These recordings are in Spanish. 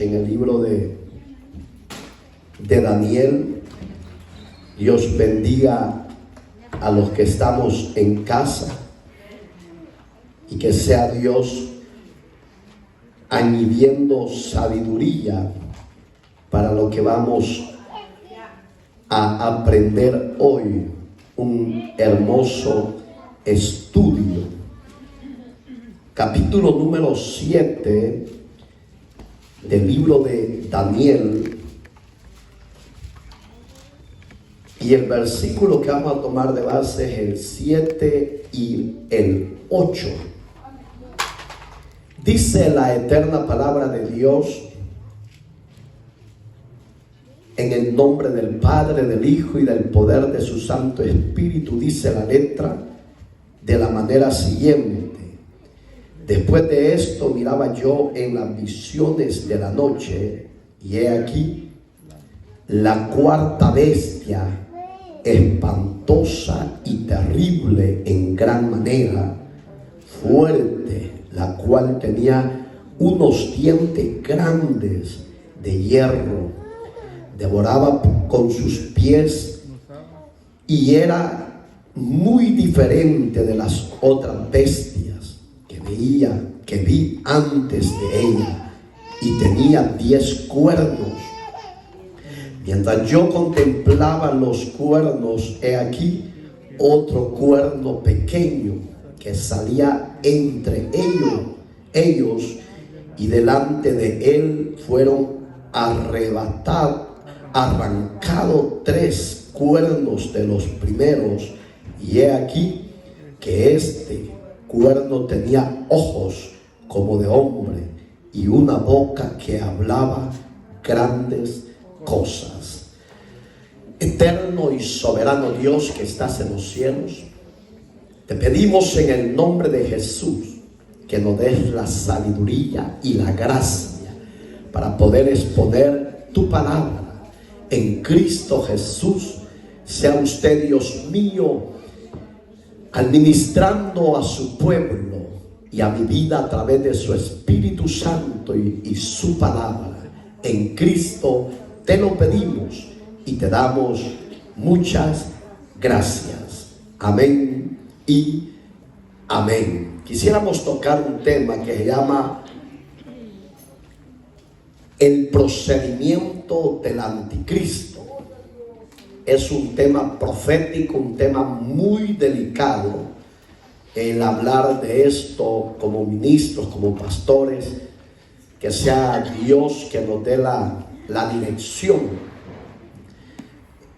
En el libro de Daniel. Dios bendiga a los que estamos en casa y que sea Dios añadiendo sabiduría para lo que vamos a aprender hoy. Un hermoso estudio. Capítulo número 7 del libro de Daniel, y el versículo que vamos a tomar de base es el 7 y el 8. Dice la eterna palabra de Dios: en el nombre del Padre, del Hijo y del poder de su Santo Espíritu. Dice la letra de la manera siguiente: después de esto miraba yo en las visiones de la noche, y he aquí la cuarta bestia, espantosa y terrible en gran manera, fuerte, la cual tenía unos dientes grandes de hierro, devoraba con sus pies, y era muy diferente de las otras bestias que vi antes de ella, y tenía 10 cuernos. Mientras yo contemplaba los cuernos, he aquí otro cuerno pequeño que salía entre ellos, y delante de él fueron arrancados 3 cuernos de los primeros, y he aquí que este cuerno tenía ojos como de hombre y una boca que hablaba grandes cosas. Eterno y soberano Dios que estás en los cielos, te pedimos en el nombre de Jesús que nos des la sabiduría y la gracia para poder exponer tu palabra en Cristo Jesús. Sea usted, Dios mío, administrando a su pueblo y a mi vida a través de su Espíritu Santo y su palabra. En Cristo te lo pedimos y te damos muchas gracias. Amén y amén. Quisiéramos tocar un tema que se llama el procedimiento del anticristo. Es un tema profético, un tema muy delicado. El hablar de esto como ministros, como pastores, que sea Dios que nos dé la dirección.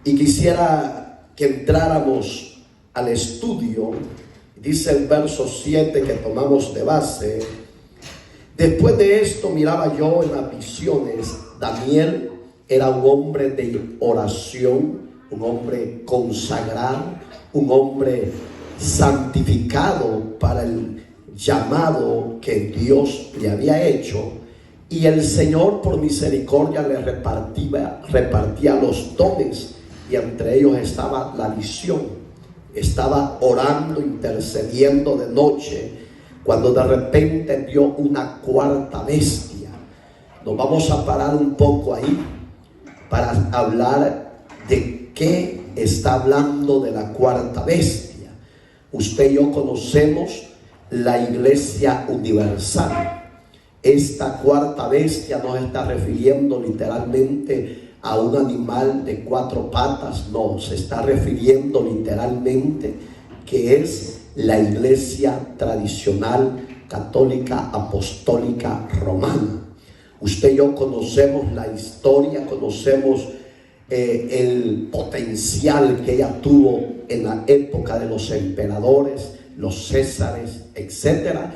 Y quisiera que entráramos al estudio. Dice el verso 7 que tomamos de base: después de esto miraba yo en las visiones. Daniel era un hombre de oración, un hombre consagrado, un hombre santificado para el llamado que Dios le había hecho. Y el Señor por misericordia le repartía los dones, y entre ellos estaba la visión. Estaba orando, intercediendo de noche, cuando de repente vio una cuarta bestia. Nos vamos a parar un poco ahí para hablar de qué está hablando de la cuarta bestia. Usted y yo conocemos la Iglesia Universal. Esta cuarta bestia no se está refiriendo literalmente a un animal de 4 patas, no, se está refiriendo literalmente que es la iglesia tradicional católica apostólica romana. Usted y yo conocemos la historia, conocemos el potencial que ella tuvo en la época de los emperadores, los césares, etcétera.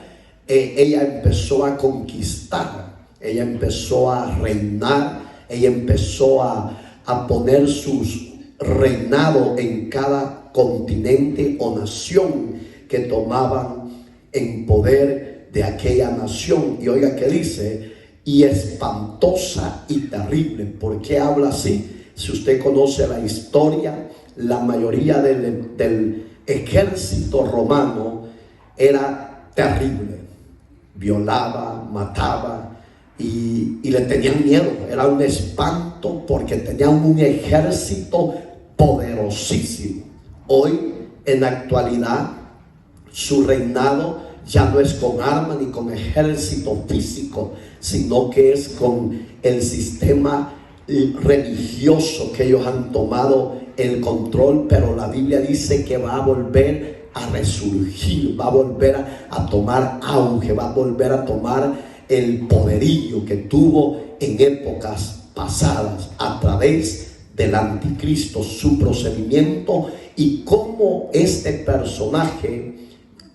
Ella empezó a conquistar, ella empezó a reinar, ella empezó a poner sus reinados en cada continente o nación que tomaban en poder de aquella nación. Y oiga que dice: y espantosa y terrible. ¿Por qué habla así? Si usted conoce la historia, la mayoría del ejército romano era terrible. Violaba, mataba, y le tenían miedo. Era un espanto porque tenían un ejército poderosísimo. Hoy, en la actualidad, su reinado ya no es con armas ni con ejército físico, sino que es con el sistema religioso que ellos han tomado el control. Pero la Biblia dice que va a volver a resurgir, va a volver a tomar auge, va a volver a tomar el poderío que tuvo en épocas pasadas a través del anticristo, su procedimiento y cómo este personaje,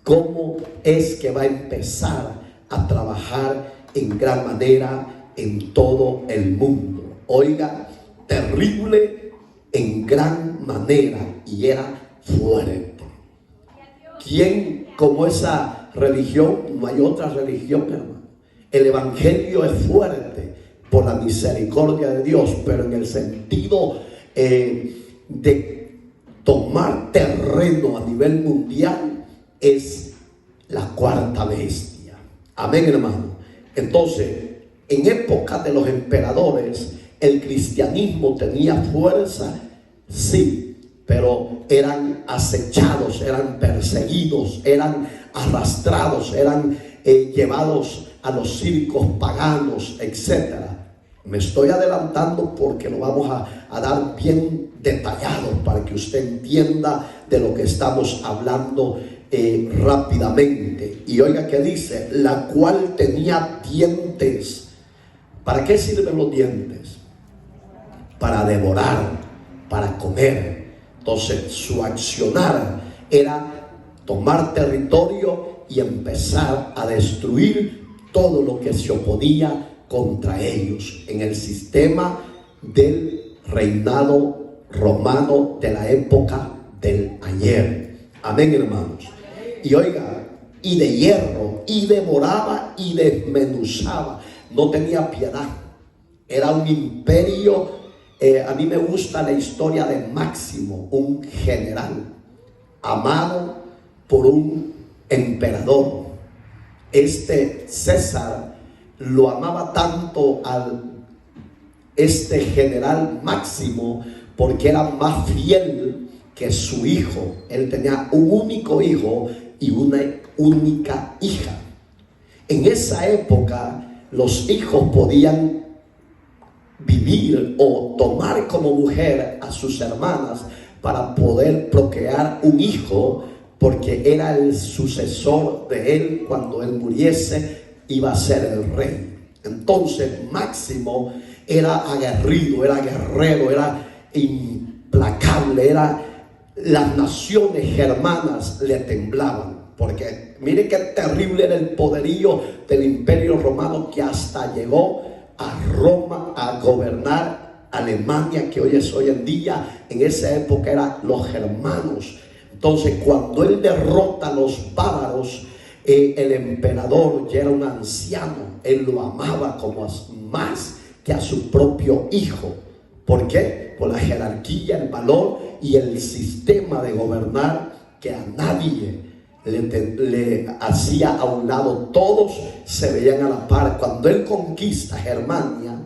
cómo es que va a empezar a trabajar en gran manera en todo el mundo. Oiga, terrible en gran manera, y era fuerte. ¿Quién como esa religión? No hay otra religión, hermano. El evangelio es fuerte por la misericordia de Dios, pero en el sentido de tomar terreno a nivel mundial es la cuarta bestia. Amén, hermano. Entonces, en época de los emperadores, el cristianismo tenía fuerza, sí, pero eran acechados, eran perseguidos, eran arrastrados, eran llevados a los circos paganos, etc. Me estoy adelantando porque lo vamos a dar bien detallado para que usted entienda de lo que estamos hablando rápidamente. Y oiga que dice, la cual tenía dientes. ¿Para qué sirven los dientes? Para devorar, para comer. Entonces su accionar era tomar territorio y empezar a destruir todo lo que se oponía contra ellos en el sistema del reinado romano de la época del ayer. Amén, hermanos. Y oiga, y de hierro, y devoraba y desmenuzaba. No tenía piedad. Era un imperio. A mí me gusta la historia de Máximo, un general amado por un emperador. Este César lo amaba tanto este general Máximo porque era más fiel que su hijo. Él tenía un único hijo y una única hija. En esa época los hijos podían vivir o tomar como mujer a sus hermanas para poder procrear un hijo, porque era el sucesor de él. Cuando él muriese iba a ser el rey. Entonces Máximo era aguerrido, era guerrero, era implacable, las naciones germanas le temblaban, porque mire qué terrible era el poderío del imperio romano, que hasta llegó a Roma a gobernar Alemania, que hoy es hoy en día. En esa época eran los germanos. Entonces cuando él derrota a los bárbaros, el emperador ya era un anciano. Él lo amaba como más que a su propio hijo. ¿Por qué? Por la jerarquía, el valor y el sistema de gobernar, que a nadie le hacía a un lado. Todos se veían a la par. Cuando él conquista Germania,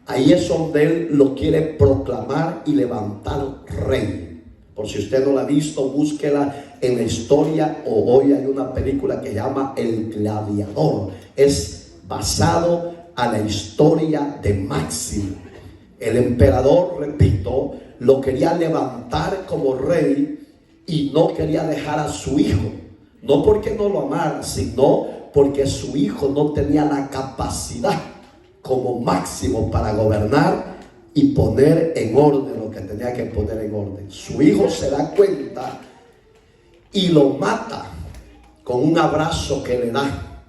ahí es donde él lo quiere proclamar y levantar rey. Por si usted no la ha visto, búsquela en la historia, o hoy hay una película que se llama El Gladiador. Es basado a la historia de Máximo. El emperador, repito, lo quería levantar como rey y no quería dejar a su hijo. No porque no lo amara, sino porque su hijo no tenía la capacidad como Máximo para gobernar y poner en orden lo que tenía que poner en orden. Su hijo se da cuenta y lo mata con un abrazo que le da.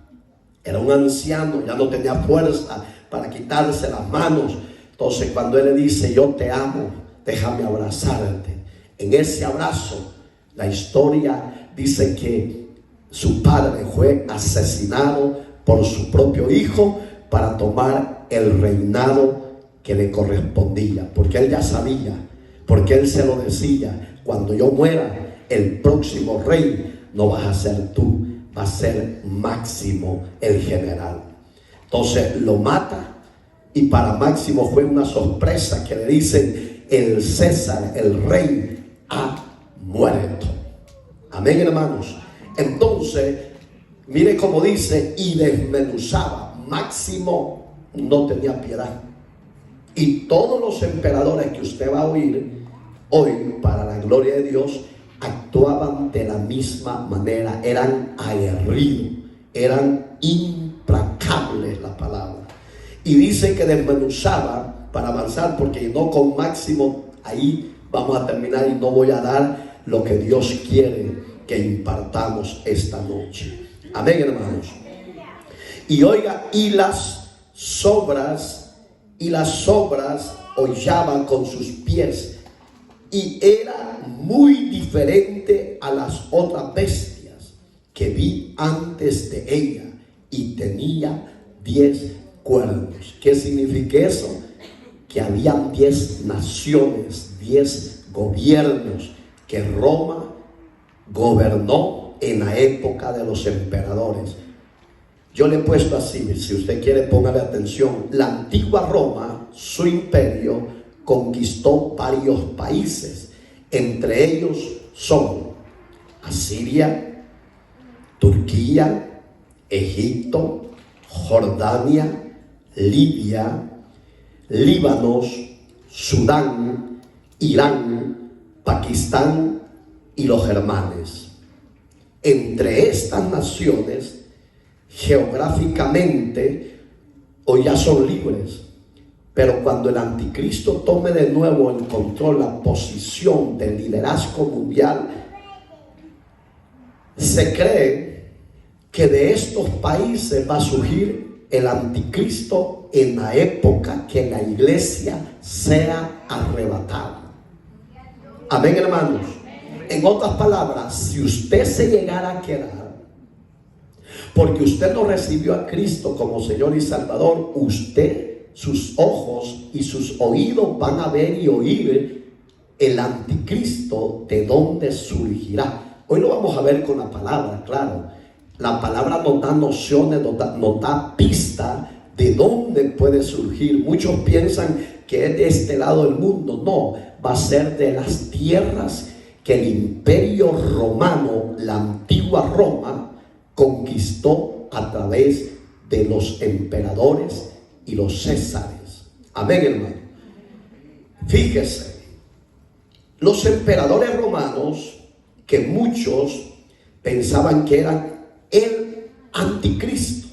Era un anciano, ya no tenía fuerza para quitarse las manos. Entonces cuando él le dice, yo te amo, déjame abrazarte, en ese abrazo, la historia dice que su padre fue asesinado por su propio hijo para tomar el reinado que le correspondía, porque él ya sabía, porque él se lo decía: cuando yo muera, el próximo rey no vas a ser tú, va a ser Máximo el general. Entonces lo mata, y para Máximo fue una sorpresa que le dicen: el César, el rey, ha muerto. Amén, hermanos. Entonces, mire cómo dice: y desmenuzaba. Máximo no tenía piedad. Y todos los emperadores que usted va a oír hoy, para la gloria de Dios, actuaban de la misma manera. Eran aguerridos, eran implacables, la palabra. Y dice que desmenuzaba para avanzar, porque no con Máximo ahí vamos a terminar, y no voy a dar lo que Dios quiere que impartamos esta noche. Amén, hermanos. Y oiga, y las sobras hollaban con sus pies, y era muy diferente a las otras bestias que vi antes de ella, y tenía 10 cuernos. ¿Qué significa eso? Que habían 10 naciones, 10 gobiernos que Roma gobernó en la época de los emperadores. Yo le he puesto así, si usted quiere póngale atención: la antigua Roma, su imperio, conquistó varios países. Entre ellos son Asiria, Turquía, Egipto, Jordania, Libia, Líbano, Sudán, Irán, Pakistán y los germanes. Entre estas naciones, geográficamente, hoy ya son libres, pero cuando el anticristo tome de nuevo el control, la posición del liderazgo mundial, se cree que de estos países va a surgir el anticristo en la época que la iglesia sea arrebatada. Amén, hermanos. En otras palabras, si usted se llegara a quedar porque usted no recibió a Cristo como Señor y Salvador, usted, sus ojos y sus oídos van a ver y oír el anticristo, de dónde surgirá. Hoy lo vamos a ver con la palabra, claro. La palabra nos da nociones, nos da pista de dónde puede surgir. Muchos piensan que es de este lado del mundo. No, va a ser de las tierras que el imperio romano, la antigua Roma, conquistó a través de los emperadores y los césares. Amén, hermano. Fíjese, los emperadores romanos, que muchos pensaban que eran el anticristo.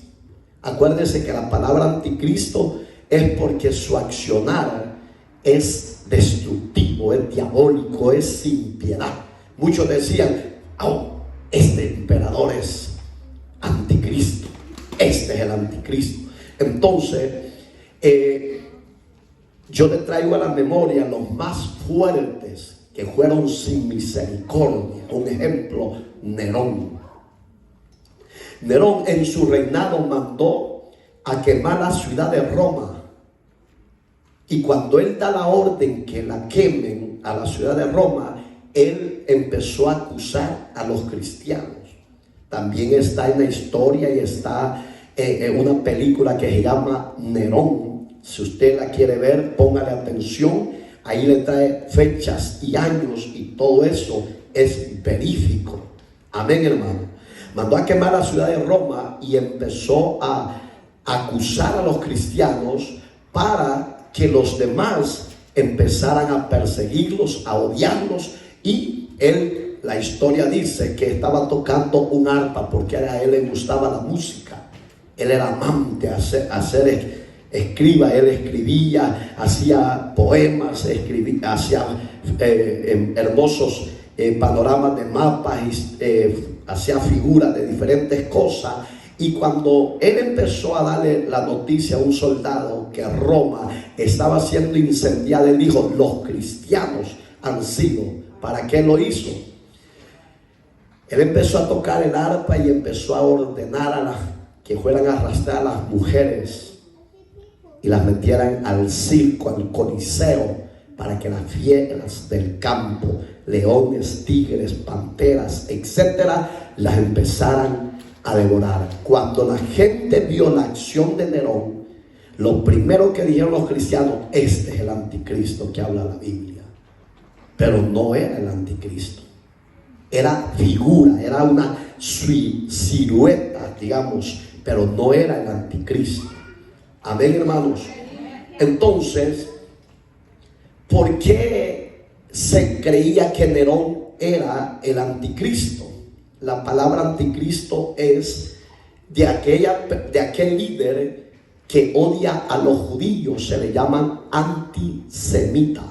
Acuérdense que la palabra anticristo es porque su accionar es destructivo, es diabólico, es sin piedad. Muchos decían: oh, este emperador es anticristo, este es el anticristo. Entonces, yo le traigo a la memoria los más fuertes que fueron sin misericordia. Un ejemplo: Nerón. Nerón en su reinado mandó a quemar la ciudad de Roma, y cuando él da la orden que la quemen a la ciudad de Roma, él empezó a acusar a los cristianos. También está en la historia y está en una película que se llama Nerón. Si usted la quiere ver, póngale atención. Ahí le trae fechas y años, y todo eso es verífico. Amén, hermano. Mandó a quemar la ciudad de Roma y empezó a acusar a los cristianos para que los demás empezaran a perseguirlos, a odiarlos. Y él, la historia dice que estaba tocando un arpa porque a él le gustaba la música. Él era amante a ser escriba. Él escribía, hacía poemas, hacía hermosos panoramas de mapas, hacía figuras de diferentes cosas. Y cuando él empezó a darle la noticia a un soldado que Roma estaba siendo incendiada, él dijo: los cristianos han sido. ¿Para qué lo hizo? Él empezó a tocar el arpa y empezó a ordenar que fueran a arrastrar a las mujeres y las metieran al circo, al coliseo, para que las fieras del campo, leones, tigres, panteras, etcétera, las empezaran a devorar. Cuando la gente vio la acción de Nerón, lo primero que dijeron los cristianos: este es el anticristo que habla la Biblia. Pero no era el anticristo, era figura, era una silueta, digamos, pero no era el anticristo. Amén, hermanos. Entonces, ¿por qué se creía que Nerón era el anticristo? La palabra anticristo es de aquel líder que odia a los judíos. Se le llaman antisemita.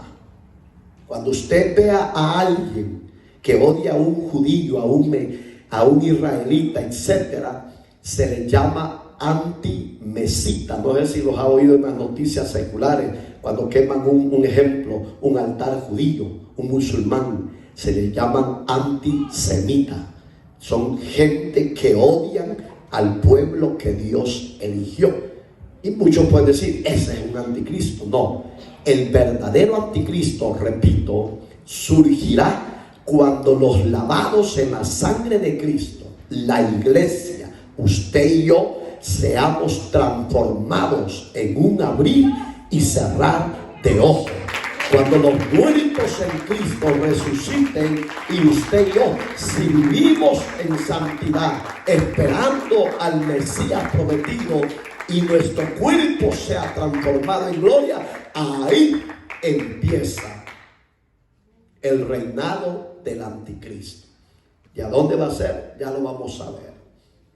Cuando usted vea a alguien que odia a un judío, a un israelita, etcétera, se le llama antimesita. No sé si los ha oído en las noticias seculares, cuando queman un ejemplo, un altar judío, un musulmán, se le llaman antisemita. Son gente que odian al pueblo que Dios eligió. Y muchos pueden decir: ese es un anticristo. No, el verdadero anticristo, repito, surgirá cuando los lavados en la sangre de Cristo, la iglesia, usted y yo, seamos transformados en un abrir y cerrar de ojos. Cuando los muertos en Cristo resuciten y usted y yo, si vivimos en santidad, esperando al Mesías prometido, y nuestro cuerpo sea transformado en gloria, ahí empieza el reinado del anticristo. ¿Y a dónde va a ser? Ya lo vamos a ver.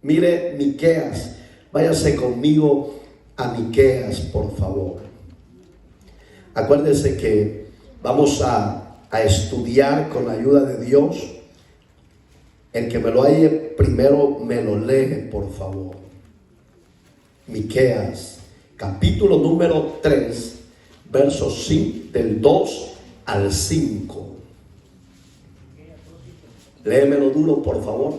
Mire Miqueas, váyase conmigo a Miqueas, por favor. Acuérdense que vamos a estudiar con la ayuda de Dios. El que me lo haya primero me lo lee, por favor. Miqueas, capítulo número 3, versos del 2 al 5. Léemelo duro, por favor.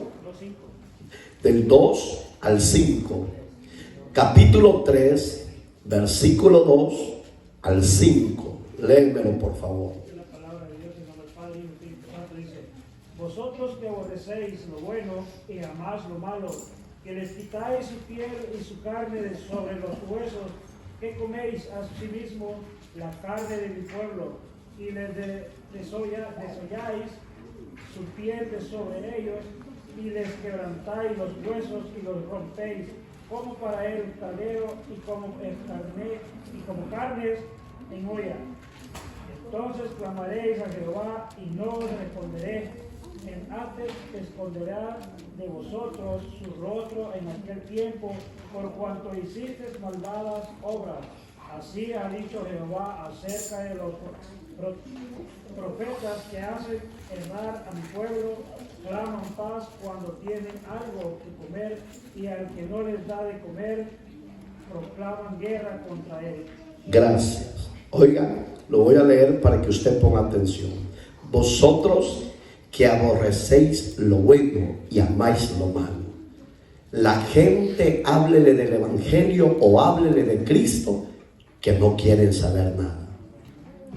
Del 2 al 5. Capítulo 3, versículo 2 al 5. Léemelo, por favor. La palabra de Dios en nombre del Padre y del Espíritu Santo dice: vosotros que aborrecéis lo bueno y amáis lo malo, que les quitáis su piel y su carne de sobre los huesos, que coméis asimismo la carne de mi pueblo, y les desolláis su piel de sobre ellos, y les quebrantáis los huesos y los rompéis, como para el caldero y como carnes en olla. Entonces clamaréis a Jehová y no os responderé. Antes esconderá de vosotros su rostro en aquel tiempo, por cuanto hicisteis malvadas obras. Así ha dicho Jehová acerca de los profetas que hacen errar a mi pueblo, claman paz cuando tienen algo que comer, y al que no les da de comer, proclaman guerra contra él. Gracias. Oigan, lo voy a leer para que usted ponga atención. Vosotros que aborrecéis lo bueno y amáis lo malo. La gente, háblele del evangelio o háblele de Cristo, que no quieren saber nada.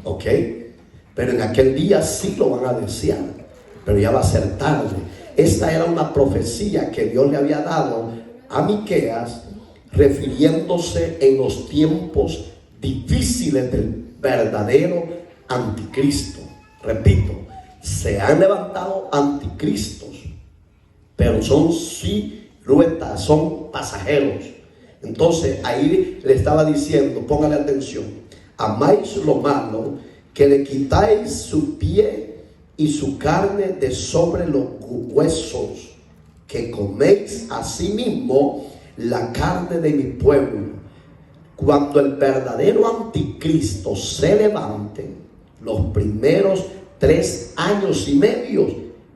¿Ok? Pero en aquel día sí lo van a desear, pero ya va a ser tarde. Esta era una profecía que Dios le había dado a Miqueas, refiriéndose en los tiempos difíciles del verdadero anticristo. Repito, se han levantado anticristos, pero son siluetas, son pasajeros. Entonces ahí le estaba diciendo: póngale atención, amáis lo malo, que le quitáis su pie y su carne de sobre los huesos, que coméis asimismo la carne de mi pueblo. Cuando el verdadero anticristo se levante, los primeros 3 años y medio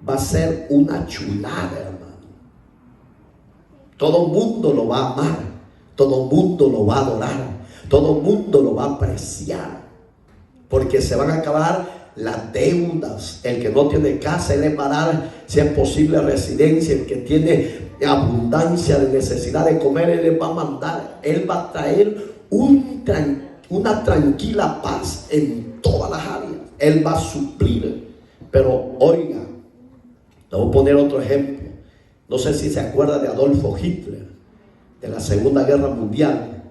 va a ser una chulada, hermano. Todo el mundo lo va a amar, todo el mundo lo va a adorar, todo el mundo lo va a apreciar, porque se van a acabar las deudas. El que no tiene casa, él le va a dar, si es posible, residencia. El que tiene abundancia de necesidad de comer, él le va a mandar, él va a traer una tranquila paz en todas las áreas. Él va a suplir. Pero oiga, le voy a poner otro ejemplo. No sé si se acuerda de Adolfo Hitler, de la Segunda Guerra Mundial.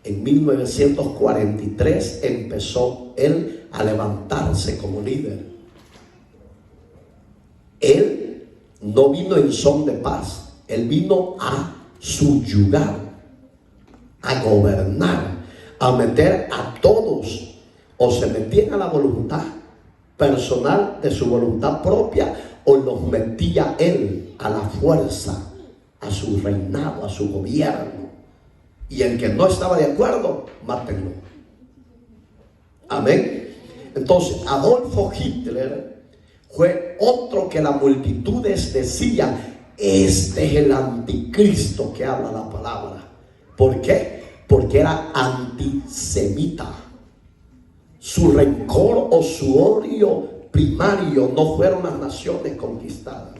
En 1943 empezó él a levantarse como líder. Él no vino en son de paz, él vino a subyugar, a gobernar, a meter a todos, o se metían a la voluntad personal de su voluntad propia, o los metía él a la fuerza, a su reinado, a su gobierno. Y el que no estaba de acuerdo, mátenlo. Amén. Entonces, Adolfo Hitler fue otro que las multitudes decían: este es el anticristo que habla la palabra. ¿Por qué? Porque era antisemita. Su rencor o su odio primario no fueron las naciones conquistadas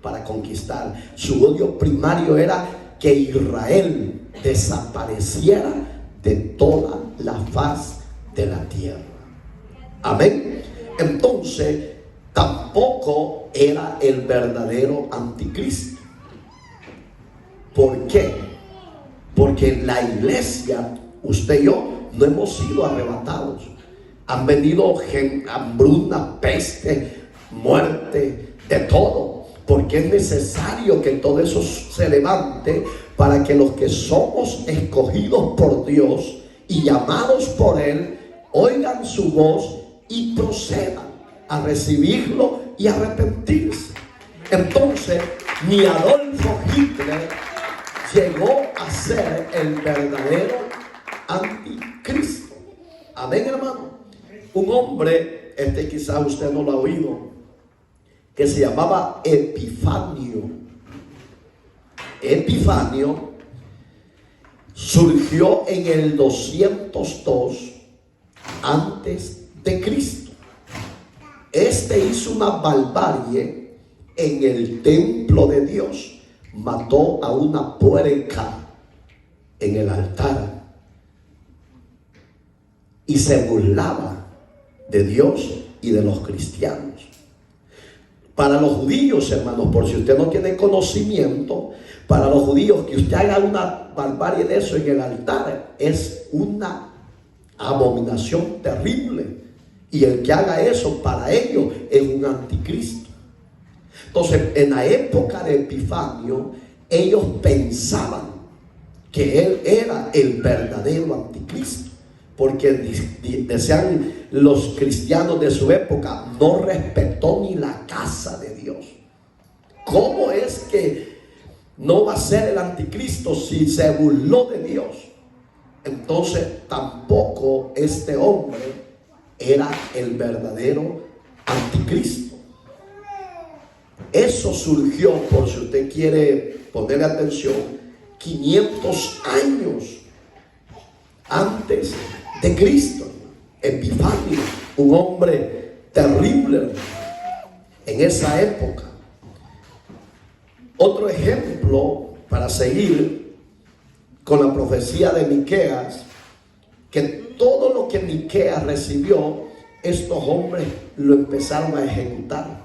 para conquistar. Su odio primario era que Israel desapareciera de toda la faz de la tierra. Amén. Entonces, tampoco era el verdadero anticristo. ¿Por qué? Porque la iglesia, usted y yo, no hemos sido arrebatados. Han venido hambruna, peste, muerte, de todo. Porque es necesario que todo eso se levante para que los que somos escogidos por Dios y llamados por Él oigan su voz y procedan a recibirlo y arrepentirse. Entonces, ni Adolfo Hitler llegó a ser el verdadero anticristo. Amén, hermano. Un hombre, quizás usted no lo ha oído, que se llamaba Epifanio. Epifanio surgió en el 202 antes de Cristo. Hizo una barbarie en el templo de Dios. Mató a una puerca en el altar y se burlaba de Dios y de los cristianos. Para los judíos, hermanos, por si usted no tiene conocimiento, para los judíos que usted haga una barbarie de eso en el altar es una abominación terrible. Y el que haga eso para ellos es un anticristo. Entonces, en la época de Epifanio, ellos pensaban que él era el verdadero anticristo. Porque decían los cristianos de su época, no respetó ni la casa de Dios. ¿Cómo es que no va a ser el anticristo si se burló de Dios? Entonces tampoco este hombre era el verdadero anticristo. Eso surgió, por si usted quiere ponerle atención, 500 años antes de Cristo. Epifanio, un hombre terrible en esa época. Otro ejemplo para seguir con la profecía de Miqueas, que todo lo que Miqueas recibió, estos hombres lo empezaron a ejecutar.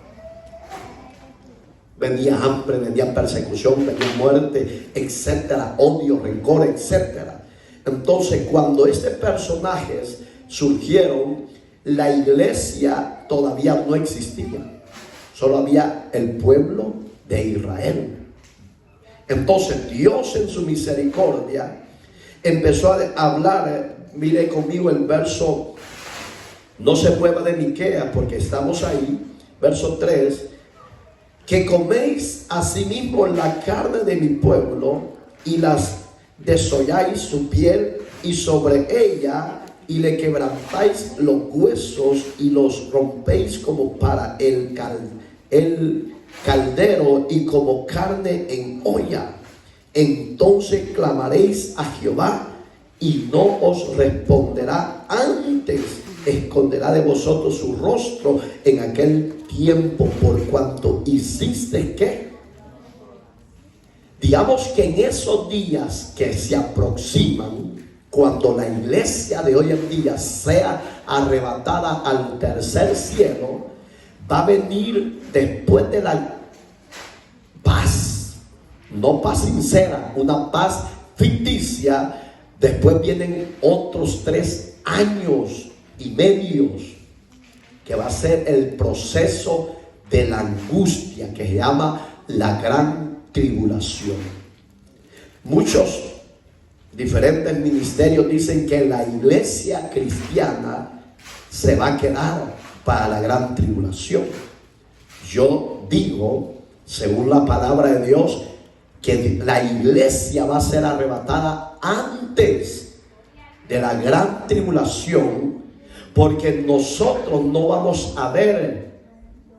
Venía hambre, venía persecución, venía muerte, etcétera, odio, rencor, etcétera. Entonces, cuando estos personajes surgieron, la iglesia todavía no existía. Solo había el pueblo de Israel. Entonces, Dios en su misericordia empezó a hablar. Mire conmigo el verso, no se mueva de Miqueas porque estamos ahí, verso 3. Que coméis asimismo la carne de mi pueblo y las desolláis su piel y sobre ella y le quebrantáis los huesos y los rompéis como para el caldero y como carne en olla. Entonces clamaréis a Jehová y no os responderá, antes esconderá de vosotros su rostro en aquel tiempo, por cuanto hiciste que, digamos que en esos días que se aproximan, cuando la iglesia de hoy en día sea arrebatada al tercer cielo, va a venir después de la paz no paz sincera, una paz ficticia. Después vienen otros 3 años y medio, que va a ser el proceso de la angustia, que se llama la gran tribulación. Muchos diferentes ministerios dicen que la iglesia cristiana se va a quedar para la gran tribulación. Yo digo, según la palabra de Dios, que la iglesia va a ser arrebatada antes de la gran tribulación, porque nosotros no vamos a ver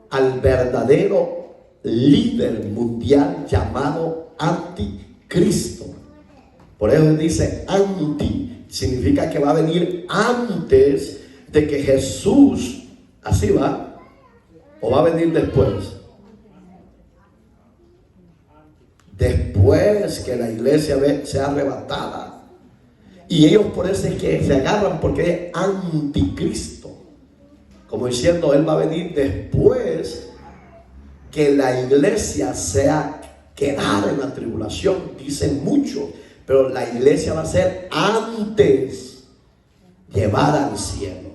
al verdadero líder mundial llamado Anticristo. Por eso dice anti, significa que va a venir antes de que Jesús, así va, o va a venir después. Después que la iglesia sea arrebatada. Y ellos por eso es que se agarran, porque es anticristo, como diciendo, él va a venir después que la iglesia sea quedada en la tribulación. Dicen mucho, pero la iglesia va a ser antes llevada al cielo.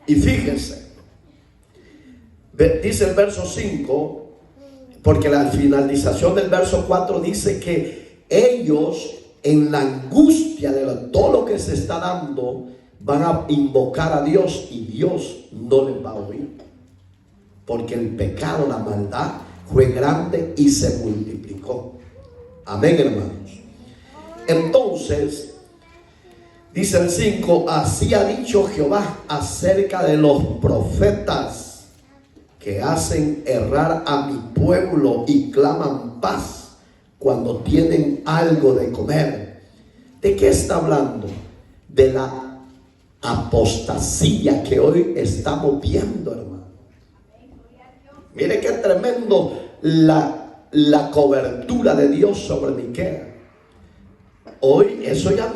Y fíjense, dice el verso 5, porque la finalización del verso 4 dice que ellos, en la angustia de todo lo que se está dando, van a invocar a Dios y Dios no les va a oír, porque el pecado, la maldad fue grande y se multiplicó. Amén, hermanos. Entonces dice el 5: así ha dicho Jehová acerca de los profetas que hacen errar a mi pueblo y claman paz cuando tienen algo de comer. ¿De qué está hablando? De la apostasía que hoy estamos viendo, hermano. Mire qué tremendo la cobertura de Dios sobre Miqueas. Hoy eso ya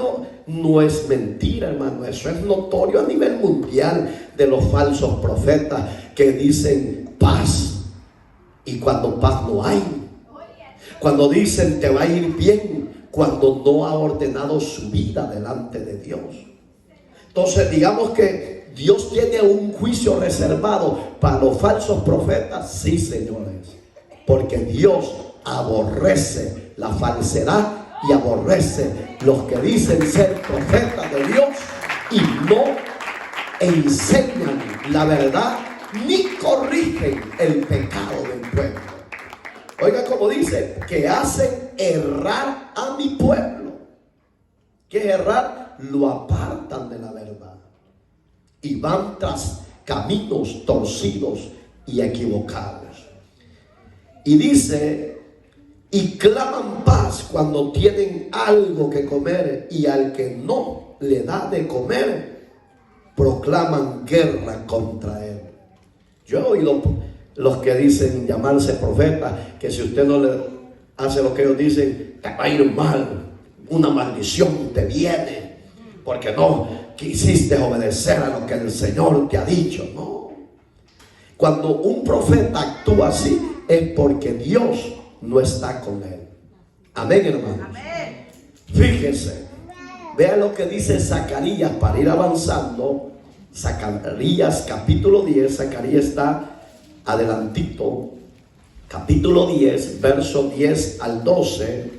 no es mentira, hermano. Eso es notorio a nivel mundial, de los falsos profetas que dicen paz, y cuando paz no hay. Cuando dicen te va a ir bien, cuando no ha ordenado su vida delante de Dios. Entonces digamos que Dios tiene un juicio reservado para los falsos profetas. Sí, señores, porque Dios aborrece la falsedad y aborrece los que dicen ser profetas de Dios y no enseñan la verdad ni corrigen el pecado del pueblo. Oiga como dice, que hacen errar a mi pueblo. ¿Qué es errar? Lo apartan de la verdad y van tras caminos torcidos y equivocados. Y dice, y claman paz cuando tienen algo que comer, y al que no le da de comer, proclaman guerra contra él. Yo he oído los que dicen llamarse profetas, que si usted no le hace lo que ellos dicen, te va a ir mal, una maldición te viene, porque no quisiste obedecer a lo que el Señor te ha dicho. No. Cuando un profeta actúa así, es porque Dios no está con él. Amén, hermanos. Amén. Fíjense, vean lo que dice Zacarías para ir avanzando. Zacarías capítulo 10, Zacarías está adelantito, capítulo 10, verso 10 al 12.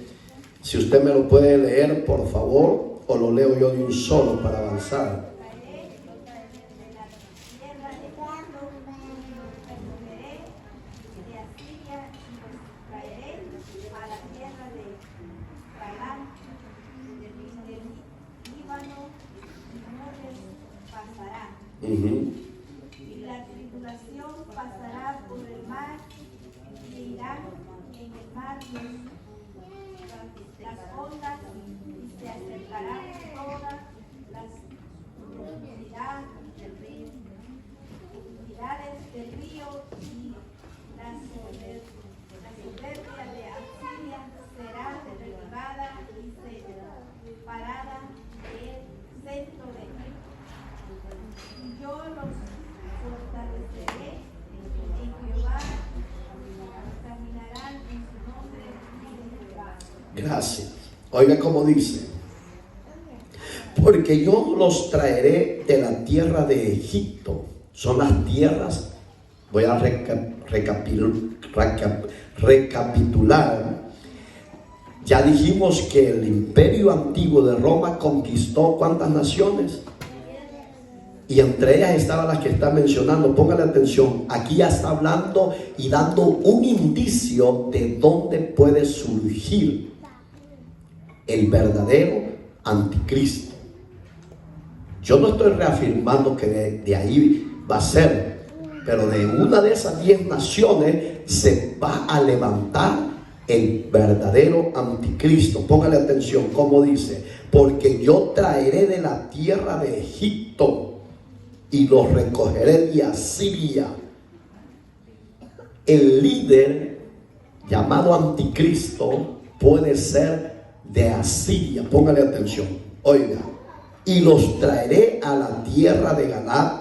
Si usted me lo puede leer, por favor, o lo leo yo de un solo para avanzar. Y la tribulación pasará por el mar, y irán en el mar las ondas, y se acercarán todas las profundidades del río, y la soberbia de Asiria será derribada y separada del centro de Egipto. Y yo los fortaleceré en Jehová, caminarán en su nombre y Gracias. Oiga cómo dice: porque yo los traeré de la tierra de Egipto. Son las tierras, voy a recapitular. Ya dijimos que el imperio antiguo de Roma conquistó ¿cuántas naciones? Y entre ellas estaban las que está mencionando. Póngale atención, aquí ya está hablando y dando un indicio de dónde puede surgir el verdadero anticristo. Yo no estoy reafirmando que de ahí va a ser, pero de una de esas 10 naciones se va a levantar el verdadero anticristo. Póngale atención cómo dice: porque yo traeré de la tierra de Egipto y los recogeré de Asiria. El líder llamado anticristo puede ser de Asiria. Póngale atención, oiga: y los traeré a la tierra de Galaad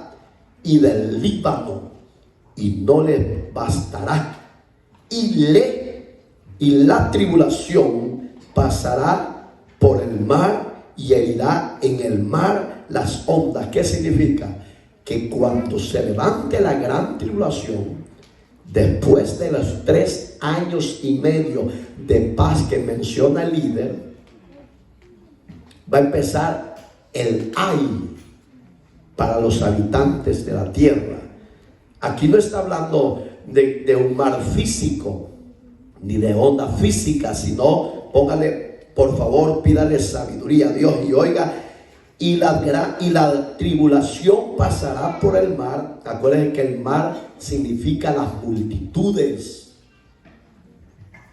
y del Líbano, y no les bastará, y la tribulación pasará por el mar y herirá en el mar las ondas. ¿Qué significa? Que cuando se levante la gran tribulación, después de los 3 años y medio de paz que menciona el líder, va a empezar el ay para los habitantes de la tierra. Aquí no está hablando de un mar físico ni de onda física, sino, póngale, por favor, pídale sabiduría a Dios y oiga: y la tribulación pasará por el mar. Acuérdense que el mar significa las multitudes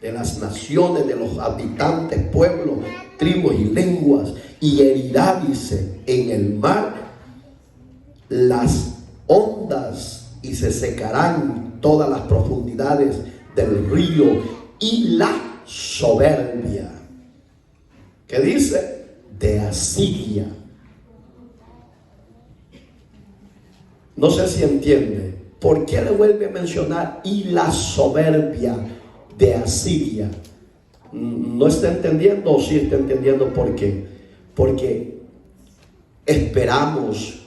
de las naciones, de los habitantes, pueblos, tribus y lenguas, y herirá, dice, en el mar las ondas, y se secarán todas las profundidades del río, y la soberbia, ¿qué dice? De Asiria. No sé si entiende. ¿Por qué le vuelve a mencionar y la soberbia de Asiria? ¿No está entendiendo o sí está entendiendo por qué? Porque esperamos,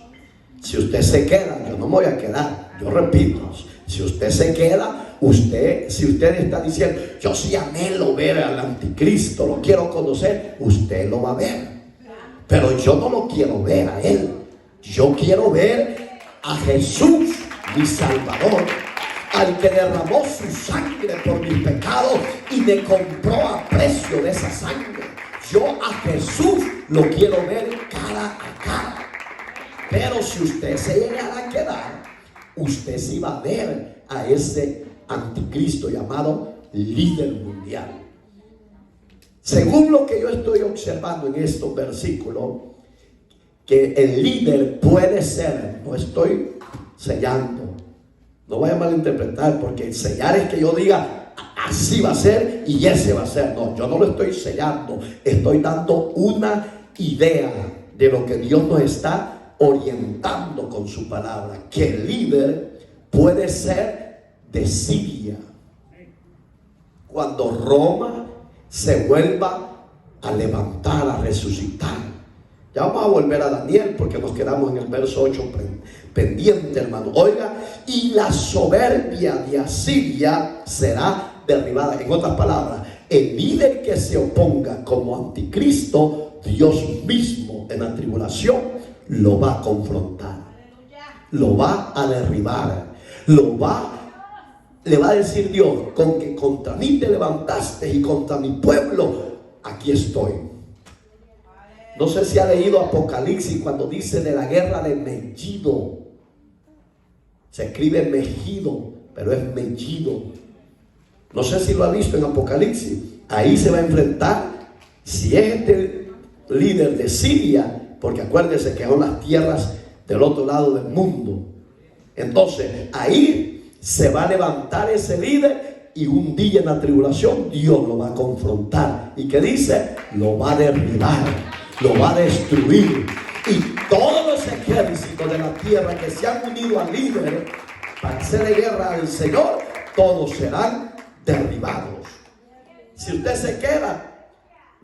si usted se queda, yo no me voy a quedar, yo repito, si usted se queda, si usted está diciendo: yo sí anhelo ver al anticristo, lo quiero conocer, usted lo va a ver. Pero yo no lo quiero ver a él, yo quiero ver a Jesús, mi Salvador, al que derramó su sangre por mis pecados y me compró a precio de esa sangre. Yo a Jesús lo quiero ver cara a cara. Pero si usted se llegara a quedar, usted sí va a ver a ese anticristo llamado líder mundial. Según lo que yo estoy observando en estos versículos, que el líder puede ser, no estoy sellando, no vaya a malinterpretar, porque sellar es que yo diga así va a ser y ese va a ser. No, yo no lo estoy sellando, estoy dando una idea de lo que Dios nos está orientando con su palabra, que el líder puede ser de Siria cuando Roma se vuelva a levantar, a resucitar. Ya vamos a volver a Daniel porque nos quedamos en el verso 8 pendiente, hermano. Oiga: y la soberbia de Asiria será derribada. En otras palabras, el líder que se oponga como anticristo, Dios mismo en la tribulación lo va a confrontar, lo va a derribar, le va a decir Dios: con que contra mí te levantaste y contra mi pueblo, aquí estoy. No sé si ha leído Apocalipsis cuando dice de la guerra de Megiddo. Se escribe Megido, pero es Megiddo. No sé si lo ha visto en Apocalipsis. Ahí se va a enfrentar, si es este líder de Siria, porque acuérdense que son las tierras del otro lado del mundo. Entonces ahí se va a levantar ese líder y un día en la tribulación Dios lo va a confrontar. ¿Y qué dice? Lo va a derribar, lo va a destruir. Y todos los ejércitos de la tierra que se han unido al líder para hacerle guerra al Señor, todos serán derribados. Si usted se queda,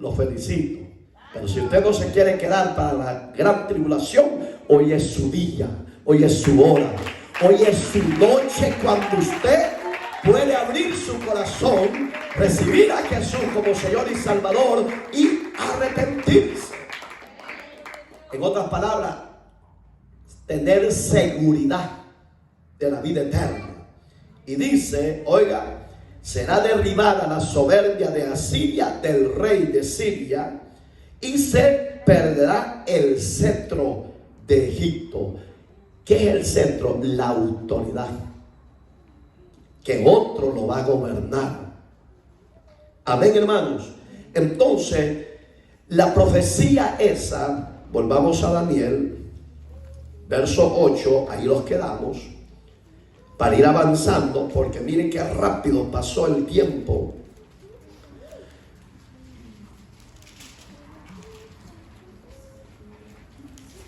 lo felicito. Pero si usted no se quiere quedar para la gran tribulación, hoy es su día, hoy es su hora, hoy es su noche cuando usted puede abrir su corazón, recibir a Jesús como Señor y Salvador y arrepentirse. En otras palabras, tener seguridad de la vida eterna. Y dice, oiga, será derribada la soberbia de Asiria, del rey de Siria, y se perderá el cetro de Egipto. ¿Qué es el cetro? La autoridad. Que otro lo va a gobernar. Amén, hermanos. Entonces, la profecía esa, volvamos a Daniel, verso 8, ahí los quedamos, para ir avanzando, porque miren qué rápido pasó el tiempo.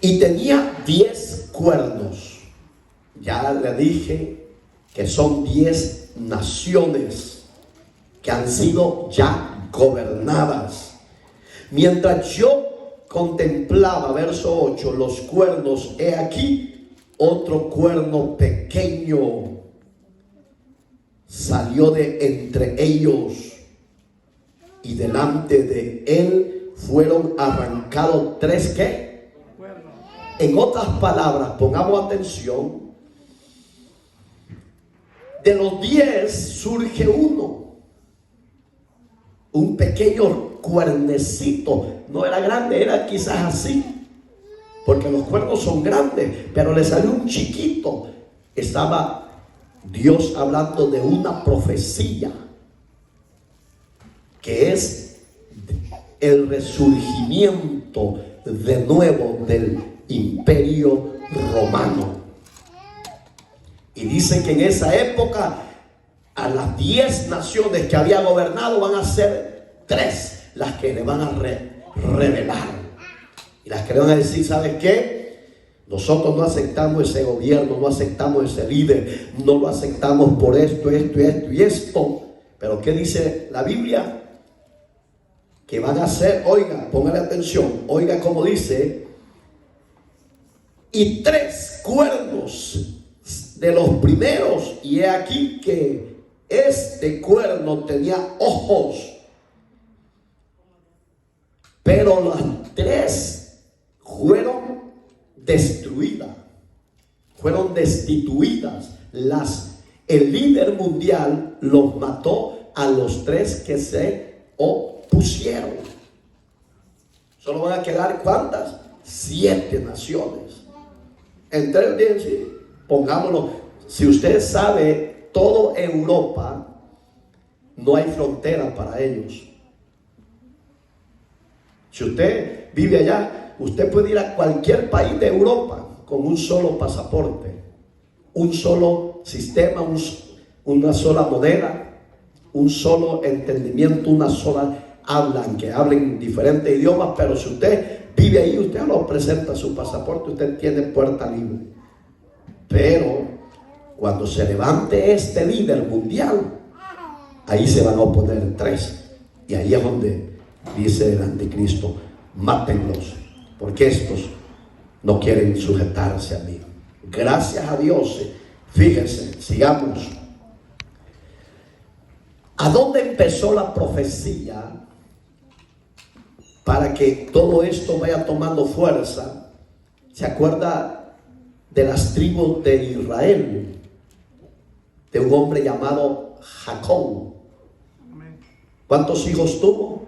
Y tenía 10 cuernos. Ya le dije que son 10 naciones que han sido ya gobernadas. Mientras yo contemplaba, verso 8, los cuernos, he aquí otro cuerno pequeño salió de entre ellos, y delante de él fueron arrancados 3 ¿qué? En otras palabras, pongamos atención, de los 10 surge uno, un pequeño cuernecito, no era grande, era quizás así, porque los cuernos son grandes, pero le salió un chiquito. Estaba Dios hablando de una profecía que es el resurgimiento de nuevo del Imperio Romano. Y dice que en esa época a las 10 naciones que había gobernado van a ser 3 las que le van a revelar, y las que le van a decir, ¿sabes qué? Nosotros no aceptamos ese gobierno, no aceptamos ese líder, no lo aceptamos por esto y esto. Pero ¿qué dice la Biblia? Que van a hacer, oiga, póngale atención, oiga cómo dice, y 3 cuernos de los primeros, y he aquí que este cuerno tenía ojos, pero las 3 fueron destruidas, fueron destituidas. El líder mundial los mató a los 3 que se opusieron. Solo van a quedar ¿cuántas? 7 naciones. Entre el 10, sí, pongámoslo. Si usted sabe, toda Europa no hay frontera para ellos. Si usted vive allá, usted puede ir a cualquier país de Europa con un solo pasaporte, un solo sistema, una sola moneda, un solo entendimiento, una sola habla, que hablen diferentes idiomas. Pero si usted vive ahí, usted no presenta su pasaporte, usted tiene puerta libre. Pero cuando se levante este líder mundial, ahí se van a oponer 3, y ahí es donde dice el anticristo, mátenlos, porque estos no quieren sujetarse a mí. Gracias a Dios. Fíjense, sigamos. ¿A dónde empezó la profecía para que todo esto vaya tomando fuerza? ¿Se acuerda de las tribus de Israel? De un hombre llamado Jacob. ¿Cuántos hijos tuvo?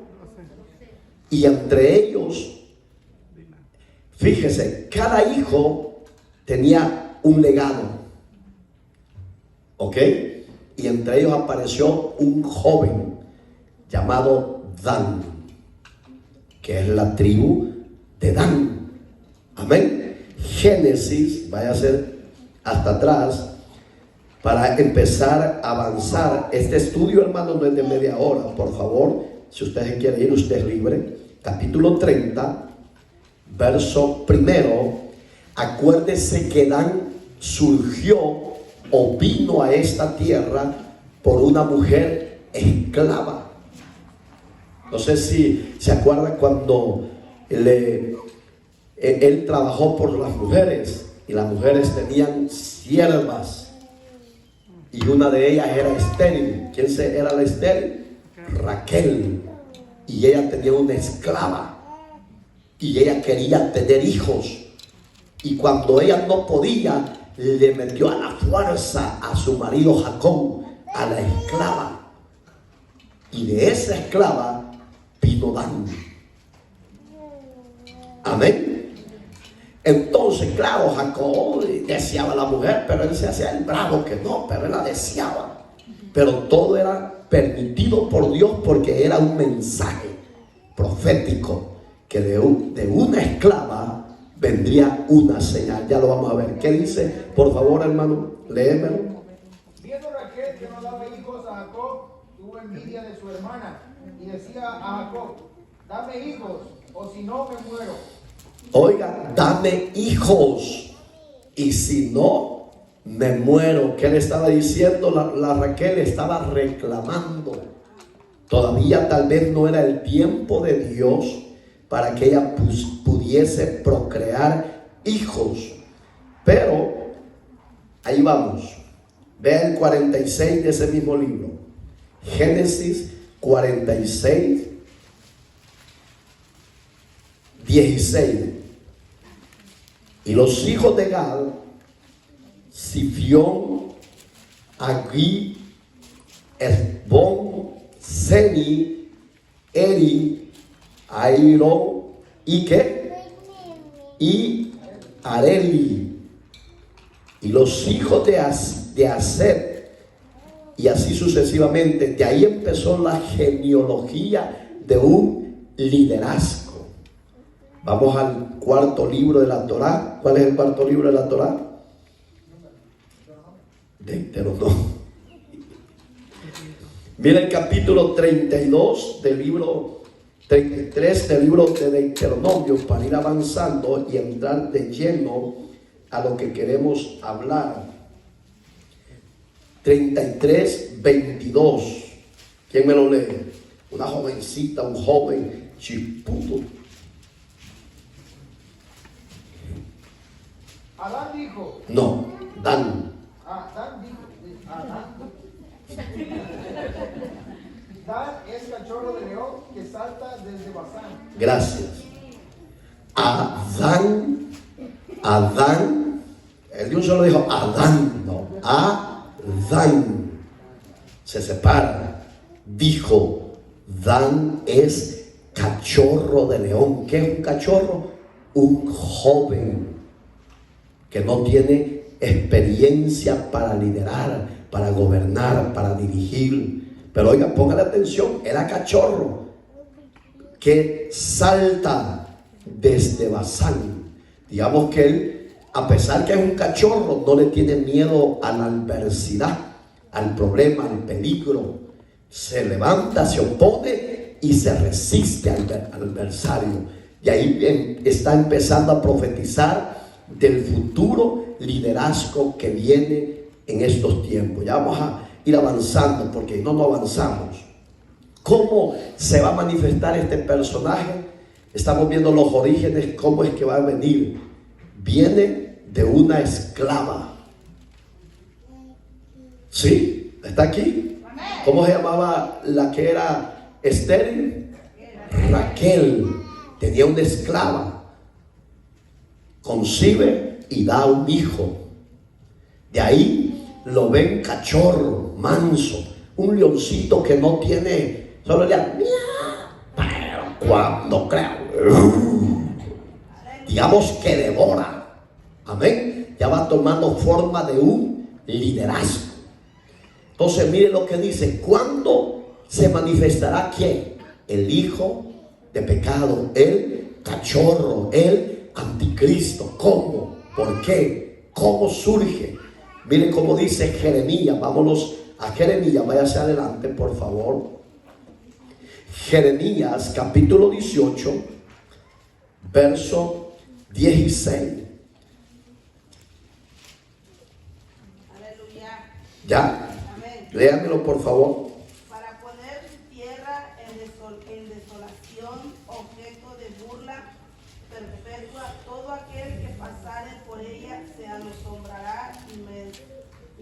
Y entre ellos, fíjese, cada hijo tenía un legado, ¿ok? Y entre ellos apareció un joven llamado Dan, que es la tribu de Dan. Amén. Génesis, vaya a ser hasta atrás para empezar a avanzar. Este estudio, hermano, no es de media hora, por favor. Si usted se quiere ir, usted es libre. Capítulo 30, verso 1. Acuérdese que Dan surgió o vino a esta tierra por una mujer esclava. No sé si se acuerdan cuando él trabajó por las mujeres y las mujeres tenían siervas y una de ellas era estéril. ¿Quién era la estéril? Raquel. Y ella tenía una esclava y ella quería tener hijos, y cuando ella no podía, le metió a la fuerza a su marido Jacob, a la esclava, y de esa esclava vino Dan. Amén. Entonces, claro, Jacob deseaba a la mujer, pero él se hacía el bravo que no, pero él la deseaba. Pero todo era permitido por Dios, porque era un mensaje profético que de una esclava vendría una señal. Ya lo vamos a ver. ¿Qué dice? Por favor, hermano, léemelo. Viendo Raquel que no daba hijos a Jacob, tuvo envidia de su hermana y decía a Jacob: dame hijos, o si no me muero. Oiga, dame hijos, y si no me muero. ¿Qué le estaba diciendo? La Raquel estaba reclamando. Todavía tal vez no era el tiempo de Dios para que ella pudiese procrear hijos. Pero ahí vamos. Vea el 46 de ese mismo libro. Génesis 46, 16. Y los hijos de Gad: Sifión, Agui, Esbón, Seni, Eri, Airo, ¿y qué? Y Areli. Y los hijos de Aser, y así sucesivamente. De ahí empezó la genealogía de un liderazgo. Vamos al cuarto libro de la Torá. ¿Cuál es el cuarto libro de la Torá? Deuteronomio. Mira el capítulo 32 del libro 33 del libro de Deuteronomio, para ir avanzando y entrar de lleno a lo que queremos hablar. 33, 22. ¿Quién me lo lee? Una jovencita, un joven chipudo. Adán dijo. No, Dan. Dan dijo. Dan es cachorro de león que salta desde Basán. Gracias. Adán. El Dios solo dijo Adán, no. Adán. Se separa. Dijo: Dan es cachorro de león. ¿Qué es un cachorro? Un joven que no tiene experiencia para liderar, para gobernar, para dirigir. Pero oiga, póngale atención, era cachorro que salta desde Basán. Digamos que él, a pesar que es un cachorro, no le tiene miedo a la adversidad, al problema, al peligro. Se levanta, se opone y se resiste al adversario. Y ahí está empezando a profetizar del futuro liderazgo que viene en estos tiempos. Ya vamos a ir avanzando, porque no avanzamos. ¿Cómo se va a manifestar este personaje? Estamos viendo los orígenes, cómo es que va a venir. Viene de una esclava. ¿Sí? ¿Está aquí? ¿Cómo se llamaba la que era estéril? Raquel. Tenía una esclava. Concibe y da un hijo. De ahí lo ven cachorro, manso, un leoncito que no tiene, solo le da, pero cuando digamos que devora, amén, ya va tomando forma de un liderazgo. Entonces mire lo que dice: ¿cuándo se manifestará quién? El hijo de pecado, el cachorro, el anticristo. ¿Cómo? ¿Por qué? ¿Cómo surge? Miren cómo dice Jeremías. Vámonos a Jeremías, váyase adelante por favor. Jeremías capítulo 18, verso 16. Aleluya. ¿Ya? Amén. Léanmelo por favor. Para poner tierra en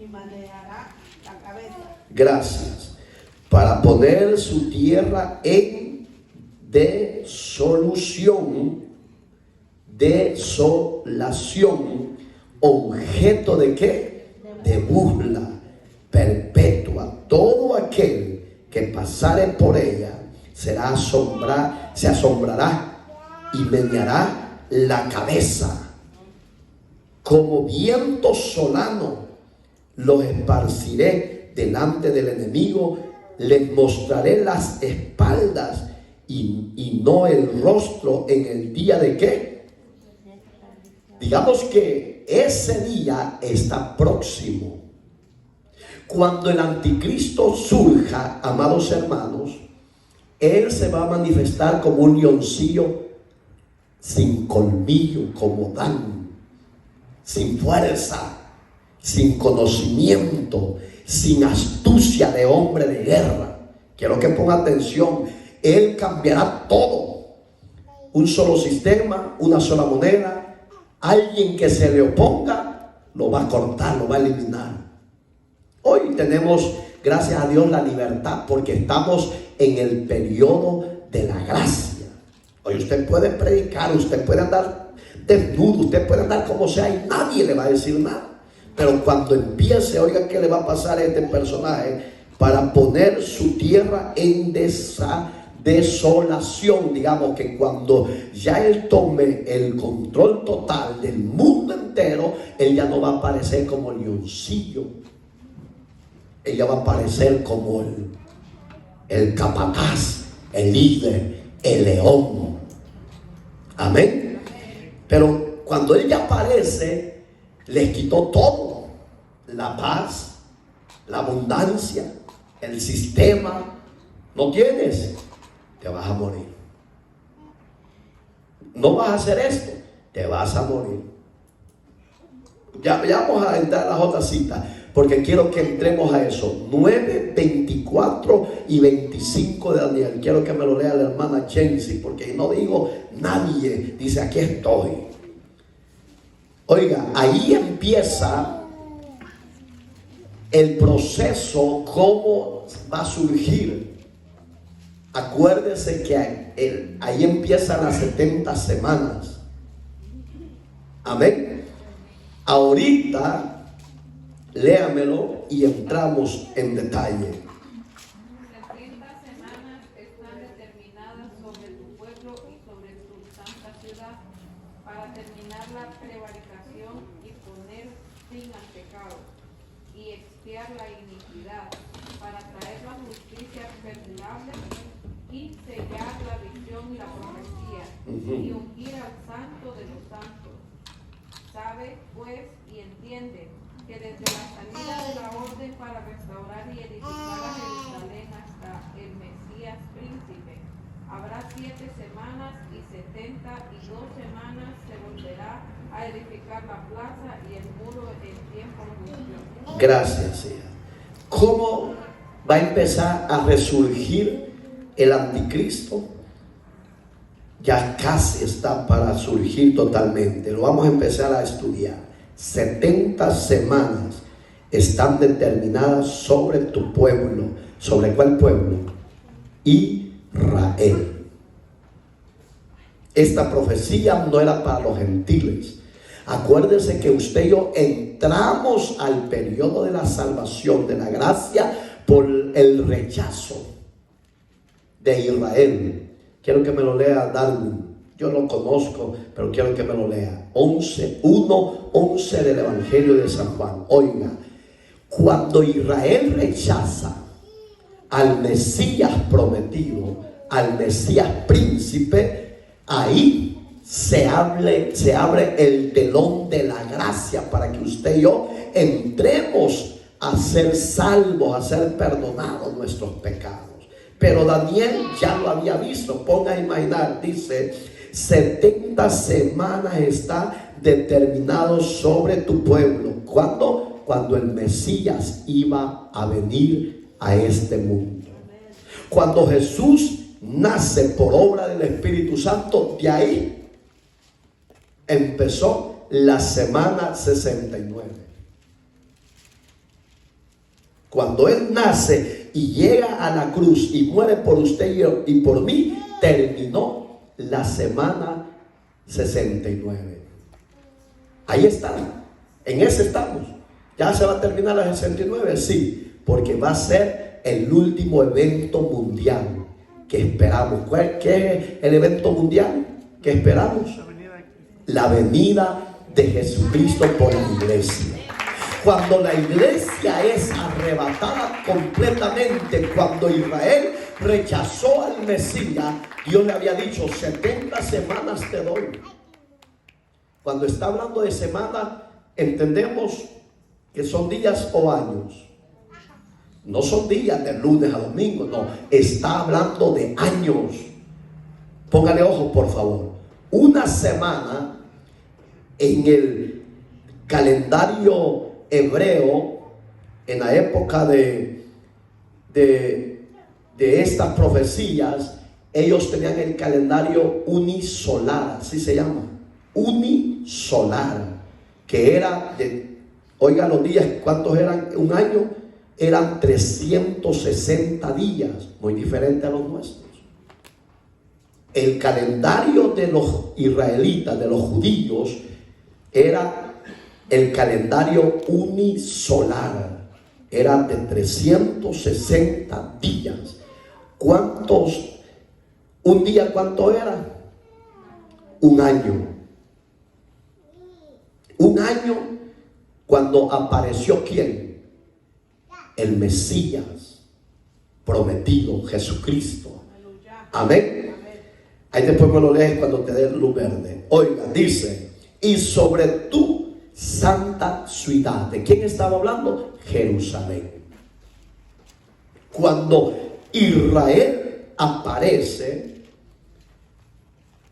y manejará la cabeza. Gracias. Para poner su tierra en desolación, objeto de ¿qué? De burla perpetua. Todo aquel que pasare por ella se asombrará y meneará la cabeza. Como viento solano los esparciré delante del enemigo, les mostraré las espaldas y no el rostro en el día de ¿qué? Digamos que ese día está próximo. Cuando el anticristo surja, amados hermanos, él se va a manifestar como un leoncillo sin colmillo, como Dan, sin fuerza, sin conocimiento, sin astucia de hombre de guerra. Quiero que ponga atención. Él cambiará todo. Un solo sistema, una sola moneda. Alguien que se le oponga lo va a cortar, lo va a eliminar. Hoy tenemos, gracias a Dios, la libertad porque estamos en el periodo de la gracia. Hoy usted puede predicar, usted puede andar desnudo, usted puede andar como sea y nadie le va a decir nada. Pero cuando empiece, oiga qué le va a pasar a este personaje para poner su tierra en desolación. Digamos que cuando ya él tome el control total del mundo entero, él ya no va a aparecer como el leoncillo. Ella va a aparecer como el capataz, el líder, el león. Amén. Pero cuando ella aparece, les quitó todo: la paz, la abundancia, el sistema. No tienes, te vas a morir. No vas a hacer esto, te vas a morir. Ya vamos a entrar a las otras citas, porque quiero que entremos a eso. 9, 24 y 25 de Daniel. Quiero que me lo lea la hermana Chensi, porque no digo nadie. Dice, aquí estoy. Oiga, ahí empieza el proceso, cómo va a surgir. Acuérdese que ahí empiezan las 70 semanas. Amén. Ahorita léamelo y entramos en detalle. 70 semanas están determinadas sobre tu pueblo y sobre tu santa ciudad, para terminar la prevaricación y poner fin al pecado, y expiar la iniquidad, para traer la justicia perdurable, y sellar la visión y la profecía, y ungir al santo de los santos. Sabe, pues, y entiende que desde la salida de la orden para restaurar y edificar a Jerusalén hasta el Mesías príncipe, habrá 7 semanas y 72 semanas se volverá a edificar la plaza y el muro en tiempo justo. Gracias, hija. ¿Cómo va a empezar a resurgir el anticristo? Ya casi está para surgir totalmente. Lo vamos a empezar a estudiar. 70 semanas están determinadas sobre tu pueblo. ¿Sobre cuál pueblo? Israel. Esta profecía no era para los gentiles. Acuérdese que usted y yo entramos al periodo de la salvación, de la gracia, por el rechazo de Israel. Quiero que me lo lea Darwin. Yo lo conozco, pero quiero que me lo lea. 1:11 del Evangelio de San Juan. Oiga, cuando Israel rechaza al Mesías prometido, al Mesías príncipe, ahí se abre el telón de la gracia para que usted y yo entremos a ser salvos, a ser perdonados nuestros pecados. Pero Daniel ya lo había visto. Ponga a imaginar, dice, 70 semanas está determinado sobre tu pueblo. ¿Cuándo? Cuando el Mesías iba a venir a este mundo. Cuando Jesús nace por obra del Espíritu Santo, de ahí empezó la semana 69. Cuando Él nace y llega a la cruz y muere por usted y por mí, terminó la semana 69. Ahí está, en ese estamos. ¿Ya se va a terminar la 69? Sí, porque va a ser el último evento mundial que esperamos. ¿Qué es el evento mundial que esperamos? La venida de Jesucristo por la iglesia. Cuando la iglesia es arrebatada completamente, cuando Israel rechazó al Mesías, Dios le había dicho: 70 semanas te doy. Cuando está hablando de semanas, entendemos que son días o años. No son días de lunes a domingo, no. Está hablando de años. Póngale ojo, por favor. Una semana en el calendario hebreo, en la época de estas profecías, ellos tenían el calendario unisolar, así se llama, unisolar, que era de, oiga los días, ¿cuántos eran un año? Eran 360 días, muy diferente a los nuestros. El calendario de los israelitas, de los judíos, era el calendario unisolar. Era de 360 días. ¿Cuántos? ¿Un día cuánto era? Un año. Un año cuando apareció ¿quién? El Mesías prometido, Jesucristo. Amén. Ahí después me lo lees cuando te dé luz verde. Oiga, dice: y sobre tu santa ciudad. ¿De quién estaba hablando? Jerusalén. Cuando Israel aparece,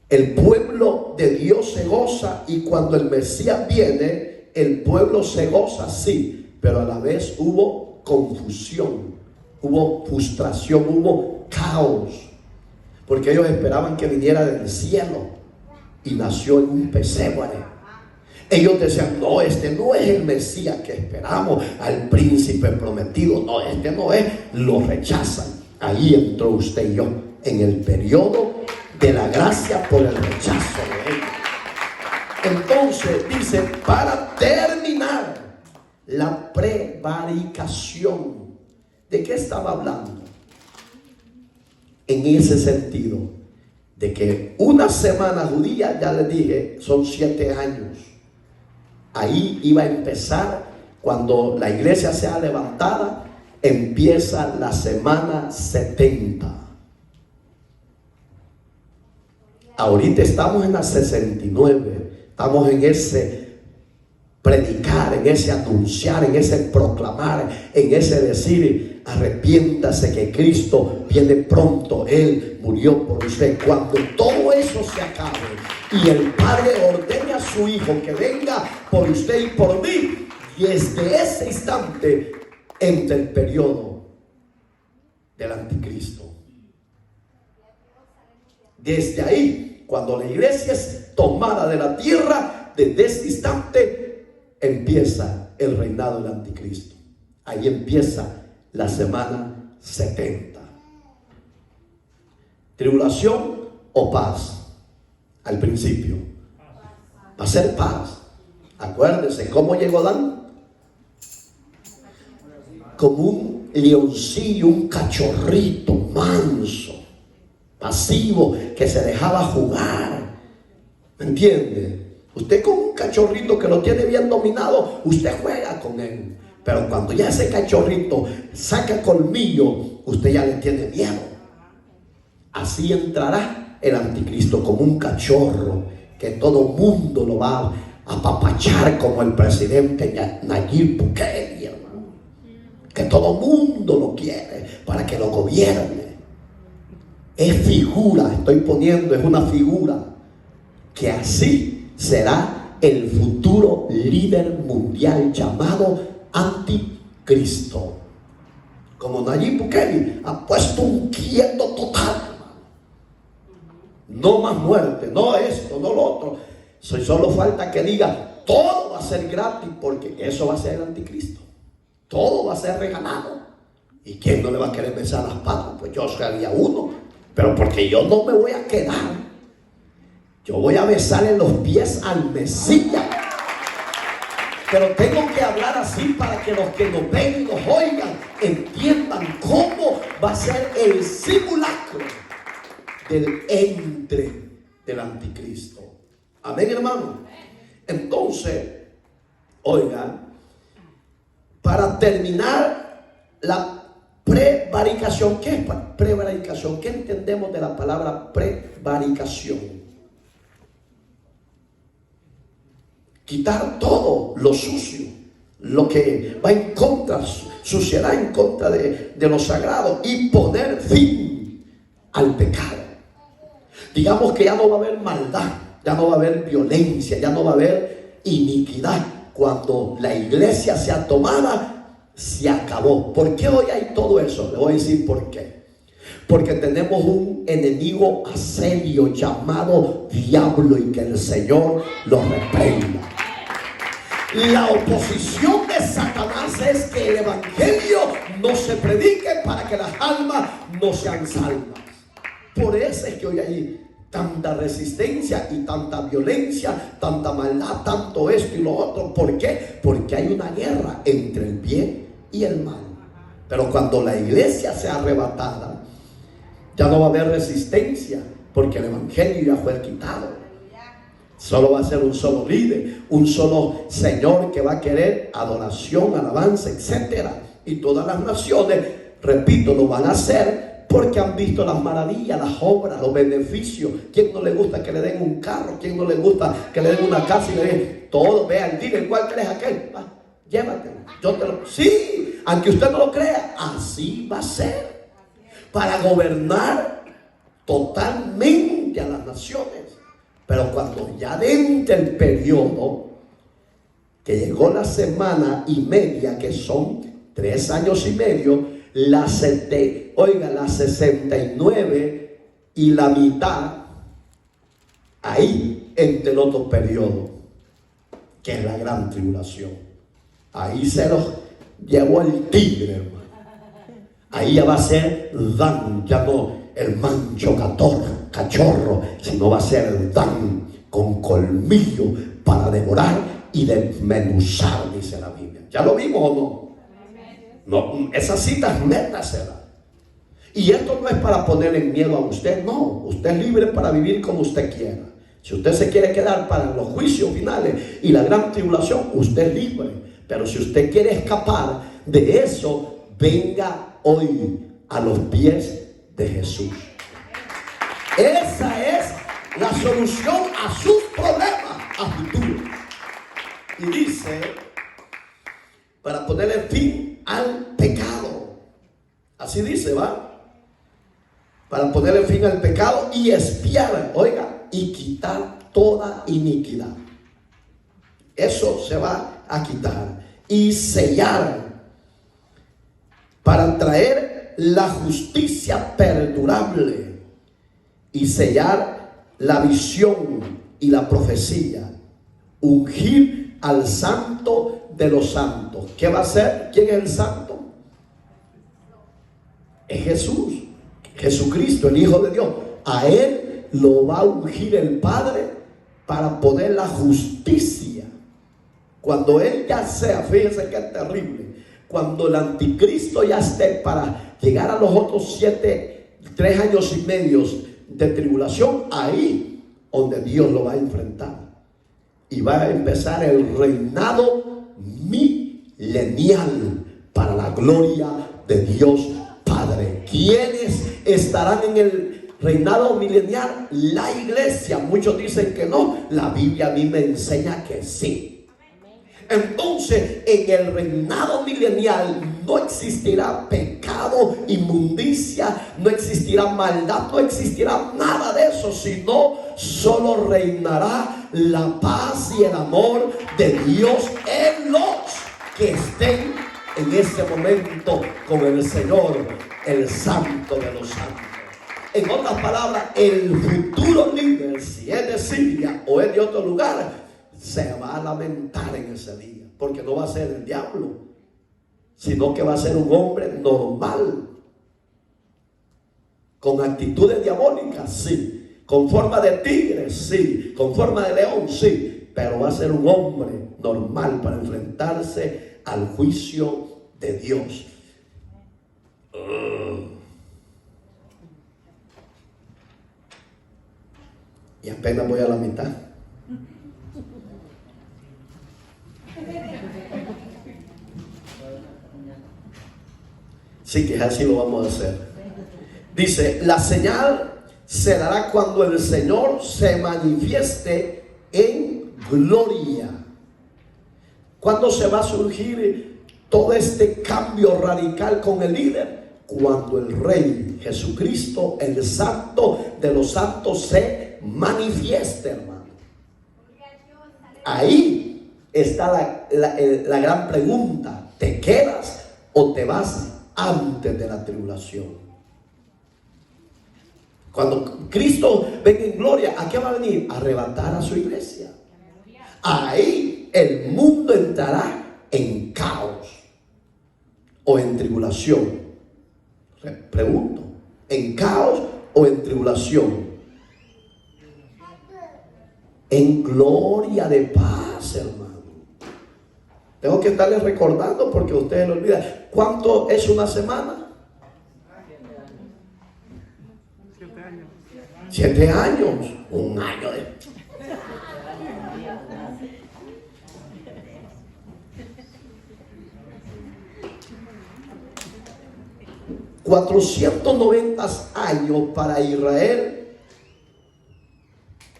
el pueblo de Dios se goza, y cuando el Mesías viene, el pueblo se goza, sí, pero a la vez hubo confusión, hubo frustración, hubo caos, porque ellos esperaban que viniera del cielo y nació en un pesebre. Ellos decían: no, este no es el Mesías que esperamos, al príncipe prometido, no, este no es. Lo rechazan. Ahí entró usted y yo en el periodo de la gracia por el rechazo de ellos. Entonces dice: para terminar la prevaricación. ¿De qué estaba hablando? En ese sentido, de que una semana judía, ya les dije, son 7 años. Ahí iba a empezar, cuando la iglesia sea levantada, empieza la semana 70. Ahorita estamos en la 69. Estamos en ese predicar, en ese anunciar, en ese proclamar, en ese decir: arrepiéntase que Cristo viene pronto, Él murió por usted. Cuando todo eso se acabe y el Padre ordene a su Hijo que venga por usted y por mí, y desde ese instante entra el periodo del anticristo. Desde ahí, cuando la iglesia es tomada de la tierra, desde ese instante empieza el reinado del anticristo. Ahí empieza la semana 70. ¿Tribulación o paz? Al principio va a ser paz. Acuérdense cómo llegó Adán: como un leoncillo, un cachorrito manso, pasivo, que se dejaba jugar. ¿Me entiende? Usted con un cachorrito que lo tiene bien dominado, usted juega con él. Pero cuando ya ese cachorrito saca colmillo, usted ya le tiene miedo. Así entrará el anticristo, como un cachorro que todo mundo lo va a apapachar, como el presidente Nayib Bukele, hermano, que todo mundo lo quiere para que lo gobierne. Es figura, estoy poniendo, es una figura, que así será el futuro líder mundial llamado anticristo. Como Nayib Bukele ha puesto un quieto total. No más muerte, no esto, no lo otro. Solo falta que diga: todo va a ser gratis, porque eso va a ser el anticristo. todo va a ser regalado. ¿Y quién no le va a querer besar las patas? Pues yo sería uno, pero porque yo no me voy a quedar. Yo voy a besarle los pies al Mesías. Pero tengo que hablar así para que los que nos ven y nos oigan entiendan cómo va a ser el simulacro del entre del anticristo. Amén, hermano. Entonces, oigan, para terminar la prevaricación. ¿Qué es prevaricación? ¿Qué entendemos de la palabra prevaricación? Quitar todo lo sucio, lo que va en contra, suciedad en contra de lo sagrado, y poner fin al pecado. Digamos que ya no va a haber maldad, ya no va a haber violencia, ya no va a haber iniquidad. Cuando la iglesia sea tomada, se acabó. ¿Por qué hoy hay todo eso? Le voy a decir por qué. Porque tenemos un enemigo serio llamado diablo, y que el Señor lo reprenda. La oposición de Satanás es que el evangelio no se predique para que las almas no sean salvas. Por eso es que hoy hay tanta resistencia y tanta violencia, tanta maldad, tanto esto y lo otro. ¿Por qué? Porque hay una guerra entre el bien y el mal. Pero cuando la iglesia sea arrebatada, ya no va a haber resistencia, porque el evangelio ya fue quitado. Solo va a ser un solo líder, un solo Señor que va a querer adoración, alabanza, etcétera. Y todas las naciones, repito, lo van a hacer porque han visto las maravillas, las obras, los beneficios. ¿Quién no le gusta que le den un carro? ¿Quién no le gusta que le den una casa y le den todo? Vean, dile cuál crees aquel. Llévatelo. Yo te lo. Sí, aunque usted no lo crea, así va a ser. Para gobernar totalmente a las naciones. Pero cuando ya dentro del periodo que llegó la semana y media, que son 3 años y medio, la 69 y la mitad, ahí entre el otro periodo, que es la gran tribulación. Ahí se los llevó el tigre, hermano. Ahí ya va a ser Dan, ya no el mancho cachorro, sino va a ser el Dan con colmillo para devorar y desmenuzar, dice la Biblia. ¿Ya lo vimos o no? No, esas citas métasela. Y esto no es para ponerle miedo a usted, no. Usted es libre para vivir como usted quiera. Si usted se quiere quedar para los juicios finales y la gran tribulación, usted es libre. Pero si usted quiere escapar de eso, venga hoy a los pies de Jesús. Esa es la solución a sus problemas a futuro. Y dice, para ponerle fin al pecado. Así dice, ¿va? Para ponerle fin al pecado y expiar, oiga, y quitar toda iniquidad. Eso se va a quitar. Y sellar, para traer la justicia perdurable, y sellar la visión y la profecía. Ungir al santo de los santos. ¿Qué va a hacer? ¿Quién es el santo? Es Jesús, Jesucristo, el Hijo de Dios. A él lo va a ungir el Padre para poner la justicia. Cuando él ya sea, fíjense que es terrible, cuando el anticristo ya esté para llegar a los otros 3 años y medio de tribulación, ahí donde Dios lo va a enfrentar. Y va a empezar el reinado milenial para la gloria de Dios Padre. ¿Quiénes estarán en el reinado milenial? La iglesia. Muchos dicen que no. La Biblia a mí me enseña que sí. Entonces, en el reinado milenial no existirá pecado, inmundicia, no existirá maldad, no existirá nada de eso, sino solo reinará la paz y el amor de Dios en los que estén en ese momento con el Señor, el Santo de los Santos. En otras palabras, el futuro líder, si es de Siria o es de otro lugar, se va a lamentar en ese día, porque no va a ser el diablo, sino que va a ser un hombre normal, con actitudes diabólicas, sí, con forma de tigre, sí, con forma de león, sí, pero va a ser un hombre normal para enfrentarse al juicio de Dios. Y apenas voy a la mitad. Sí, que así lo vamos a hacer. Dice, la señal se dará cuando el Señor se manifieste en gloria. ¿Cuándo se va a surgir todo este cambio radical con el líder? Cuando el Rey Jesucristo, el Santo de los santos, se manifieste, hermano. Ahí está la gran pregunta: ¿te quedas o te vas antes de la tribulación? Cuando Cristo venga en gloria, ¿a qué va a venir? A arrebatar a su iglesia. Ahí el mundo entrará en caos o en tribulación. Pregunto, ¿en caos o en tribulación? En gloria de paz, hermano. Tengo que estarles recordando porque ustedes lo olvidan. ¿Cuánto es una semana? 7 años. Un año de... ...490 años para Israel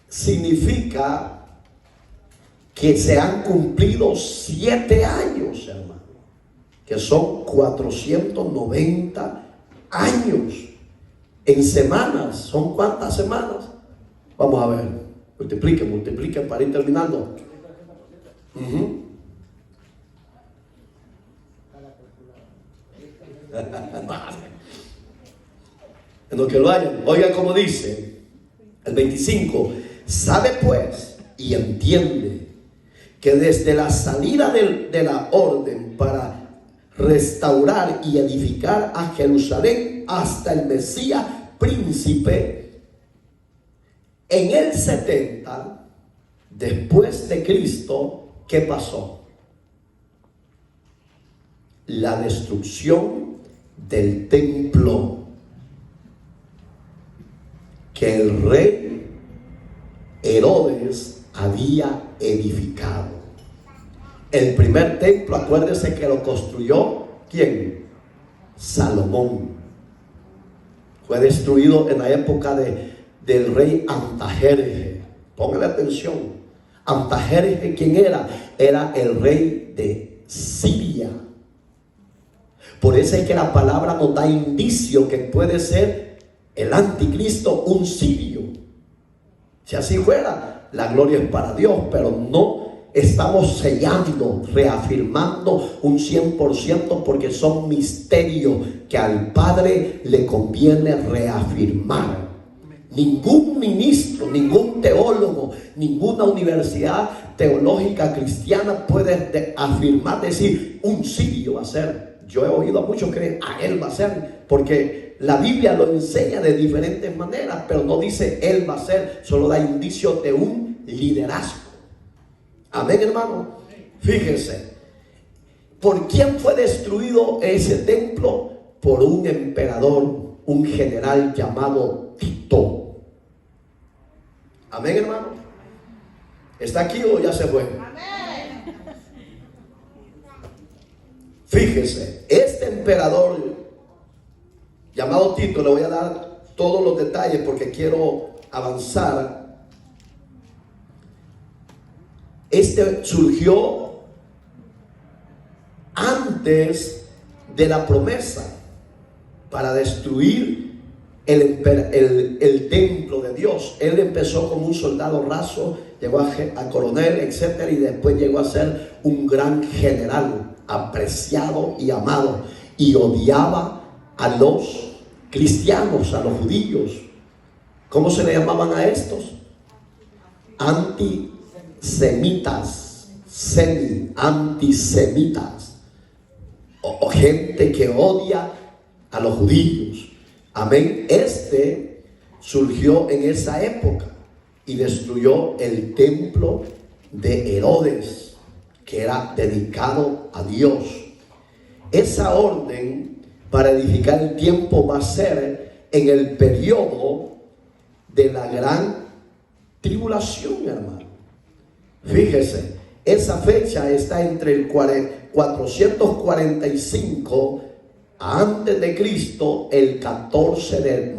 significa que se han cumplido 7 años, hermano, que son 490 años. En semanas, ¿son cuántas semanas? Vamos a ver, multipliquen para ir terminando. En lo que lo hayan, oigan como dice el 25: sabe pues y entiende que desde la salida de la orden para restaurar y edificar a Jerusalén hasta el Mesías príncipe, en el 70 después de Cristo, ¿qué pasó? La destrucción del templo que el rey Herodes había edificado. El primer templo, acuérdese que lo construyó ¿quién? Salomón. Fue destruido en la época del rey Antajerjes. Póngale atención. Antajerjes, ¿quién era? Era el rey de Siria. Por eso es que la palabra nos da indicio que puede ser el anticristo un sirio. Si así fuera, la gloria es para Dios, pero no estamos sellando, reafirmando un 100% porque son misterios que al Padre le conviene reafirmar. Ningún ministro, ningún teólogo, ninguna universidad teológica cristiana puede afirmar, decir, un sirio va a ser. Yo he oído a muchos que a él va a ser, porque la Biblia lo enseña de diferentes maneras, pero no dice él va a ser, solo da indicios de un liderazgo. Amén, hermano. Fíjense, ¿por quién fue destruido ese templo? Por un emperador, un general llamado Tito. Amén, hermano. ¿Está aquí o ya se fue? Fíjese, este emperador llamado Tito, le voy a dar todos los detalles porque quiero avanzar. Este surgió antes de la promesa para destruir el templo de Dios. Él empezó como un soldado raso, llegó a coronel, etcétera, y después llegó a ser un gran general, apreciado y amado, y odiaba a los cristianos, a los judíos. ¿Cómo se le llamaban a estos? Antisemitas, antisemitas. o gente que odia a los judíos. Amén. Este surgió en esa época y destruyó el templo de Herodes, que era dedicado a Dios. Esa orden para edificar el templo va a ser en el periodo de la gran tribulación, hermano. Fíjese, esa fecha está entre el 445 antes de Cristo, el 14 de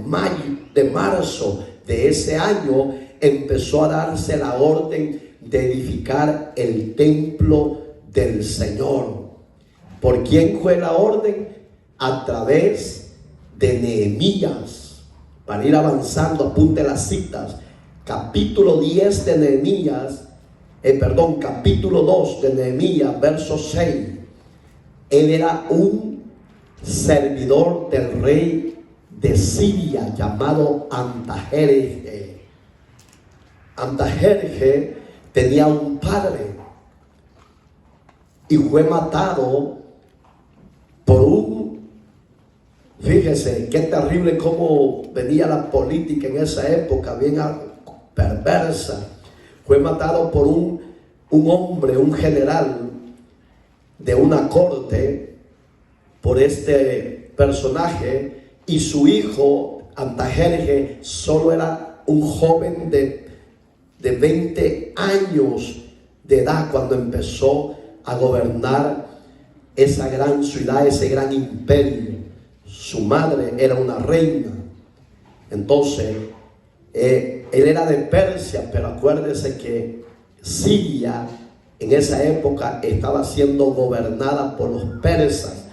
marzo de ese año empezó a darse la orden de edificar el templo del Señor. ¿Por quién fue la orden? A través de Nehemías. Para ir avanzando, apunte las citas. Capítulo 10 de Nehemías, capítulo 2 de Nehemías, verso 6. Él era un servidor del rey de Siria llamado Antajerje. Antajerje tenía un padre y fue matado por un, fíjese qué terrible cómo venía la política en esa época, bien perversa. Fue matado por un hombre, un general de una corte, por este personaje, y su hijo Antajerje solo era un joven de 20 años de edad cuando empezó a gobernar esa gran ciudad, ese gran imperio. Su madre era una reina. Entonces él era de Persia, pero acuérdese que Siria en esa época estaba siendo gobernada por los persas.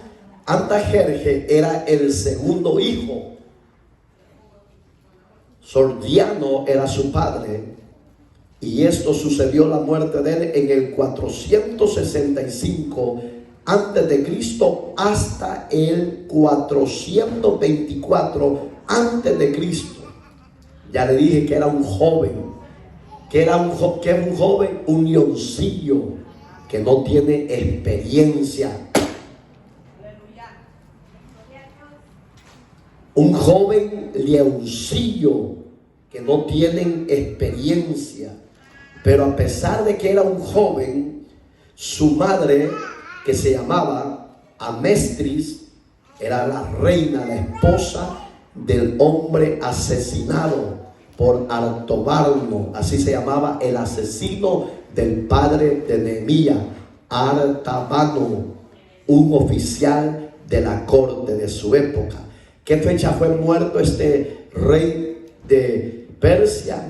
Antajerje era el segundo hijo. Sordiano era su padre. Y esto sucedió, la muerte de él, en el 465 antes de Cristo hasta el 424 antes de Cristo. Ya le dije que era un joven, que era un joven, un leoncillo que no tiene experiencia. Un joven leoncillo que no tienen experiencia. Pero a pesar de que era un joven, su madre, que se llamaba Amestris, era la reina, la esposa del hombre asesinado por Artabarno. Así se llamaba el asesino del padre de Nehemías, Artabarno, un oficial de la corte de su época. ¿Qué fecha fue muerto este rey de Persia?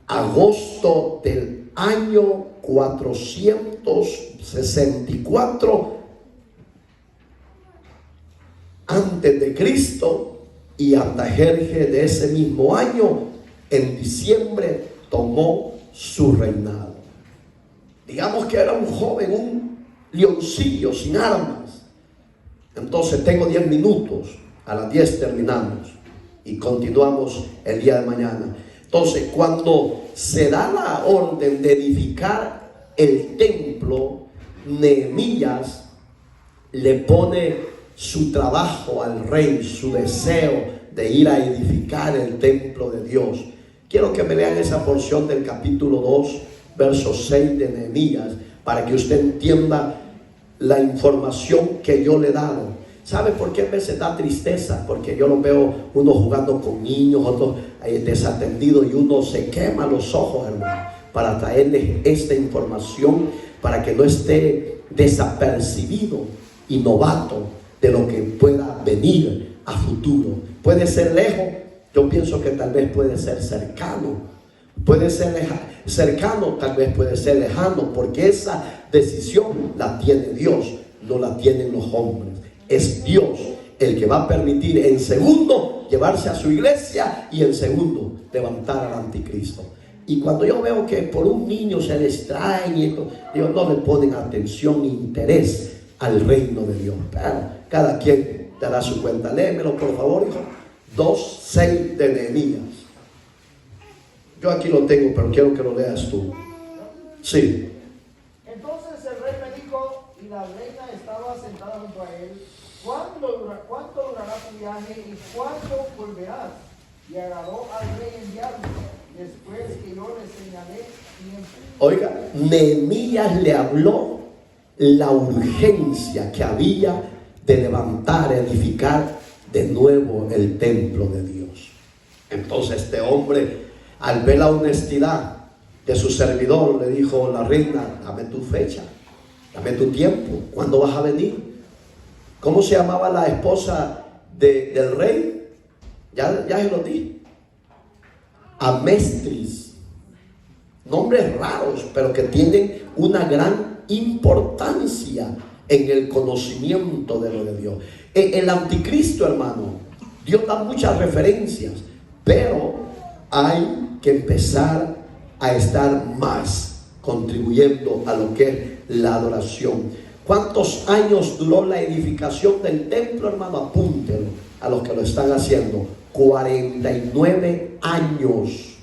Agosto del año 464 antes de Cristo, y Antajerje de ese mismo año, en diciembre, tomó su reinado. Digamos que era un joven, un leoncillo sin armas. Entonces tengo 10 minutos, a las 10 terminamos y continuamos el día de mañana. Entonces, cuando se da la orden de edificar el templo, Nehemías le pone su trabajo al rey, su deseo de ir a edificar el templo de Dios. Quiero que me lean esa porción del capítulo 2, verso 6 de Nehemías, para que usted entienda la información que yo le he dado. ¿Sabe por qué a veces da tristeza? Porque yo lo veo uno jugando con niños, otros desatendidos, y uno se quema los ojos, hermano, para traerles esta información, para que no esté desapercibido y novato de lo que pueda venir a futuro. Puede ser lejos, yo pienso que tal vez puede ser cercano. Puede ser cercano, tal vez puede ser lejano, porque esa decisión la tiene Dios, no la tienen los hombres. Es Dios el que va a permitir, en segundo, llevarse a su iglesia, y en segundo, levantar al anticristo. Y cuando yo veo que por un niño se les traen y esto, Dios no le ponen atención ni interés al reino de Dios. Pero cada quien dará su cuenta. Léemelo, por favor, hijo. 2:6 de Nehemías. Yo aquí lo tengo, pero quiero que lo leas tú. Sí. Entonces el rey me dijo: y la reina estaba sentada junto a él, ¿cuánto durará tu viaje y cuándo volverás? Y agradó al rey enviarme, después que yo le señalé tiempo. Oiga, Nehemías le habló la urgencia que había de levantar, edificar de nuevo el templo de Dios. Entonces este hombre, al ver la honestidad de su servidor, le dijo la reina: dame tu fecha, dame tu tiempo, ¿cuándo vas a venir? ¿Cómo se llamaba la esposa del rey? Ya se lo di. Amestris. Nombres raros, pero que tienen una gran importancia en el conocimiento de lo de Dios. El anticristo, hermano, Dios da muchas referencias, pero hay que empezar a estar más contribuyendo a lo que es la adoración. ¿Cuántos años duró la edificación del templo, hermano? Apúntelo a los que lo están haciendo. 49 años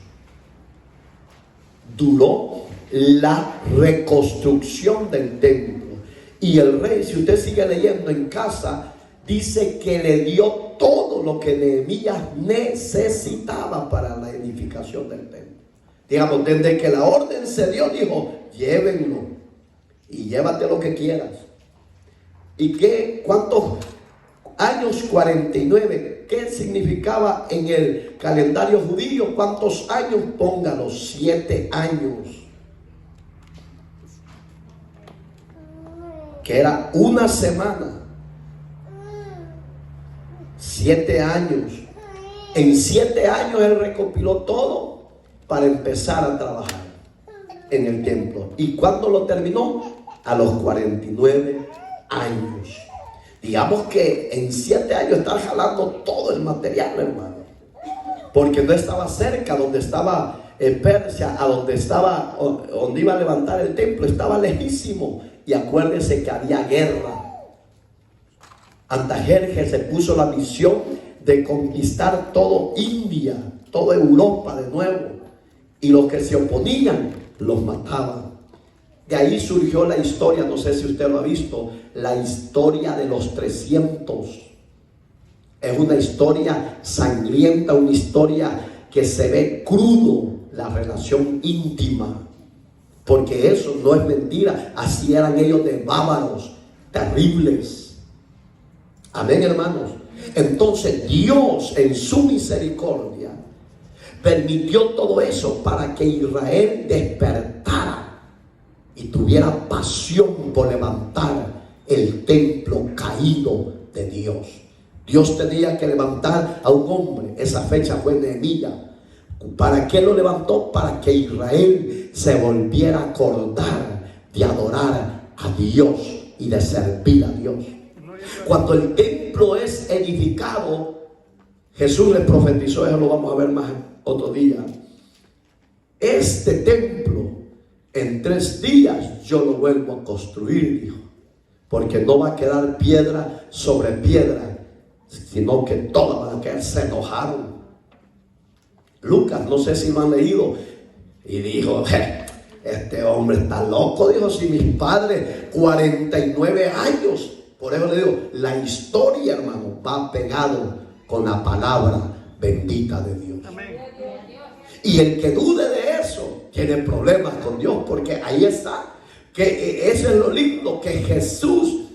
duró la reconstrucción del templo. Y el rey, si usted sigue leyendo en casa, dice que le dio todo lo que Nehemías necesitaba para la edificación del templo. Digamos, desde que la orden se dio, dijo: llévenlo y llévate lo que quieras. ¿Y qué? ¿Cuántos años? 49. ¿Qué significaba en el calendario judío? ¿Cuántos años? Póngalo, 7 años. Que era una semana. 7 años. En 7 años él recopiló todo para empezar a trabajar en el templo. ¿Y cuándo lo terminó? A los 49 años. Digamos que en 7 años estaba jalando todo el material, hermano, porque no estaba cerca donde estaba Persia, a donde iba a levantar el templo, estaba lejísimo. Y acuérdense que había guerra. Antajerjes se puso la misión de conquistar todo India, toda Europa de nuevo, y los que se oponían los mataban. De ahí surgió la historia, no sé si usted lo ha visto, la historia de los 300. Es una historia sangrienta, una historia que se ve crudo, la relación íntima. Porque eso no es mentira, así eran ellos de bárbaros, terribles. Amén, hermanos. Entonces Dios, en su misericordia, permitió todo eso para que Israel despertara y tuviera pasión por levantar el templo caído de Dios. Dios tenía que levantar a un hombre. Esa fecha fue Nehemías. ¿Para qué lo levantó? Para que Israel se volviera a acordar de adorar a Dios y de servir a Dios. Cuando el templo es edificado, Jesús le profetizó, eso lo vamos a ver más otro día. Este templo, en 3 días yo lo vuelvo a construir, dijo, porque no va a quedar piedra sobre piedra, sino que todas van a quedar. Se enojaron. Lucas, no sé si lo han leído, y dijo: este hombre está loco, dijo, si mis padres 49 años. Por eso le digo, la historia, hermano, va pegado con la palabra bendita de Dios. Amén. Y el que dude de eso tiene problemas con Dios, porque ahí está, que eso es lo lindo, que Jesús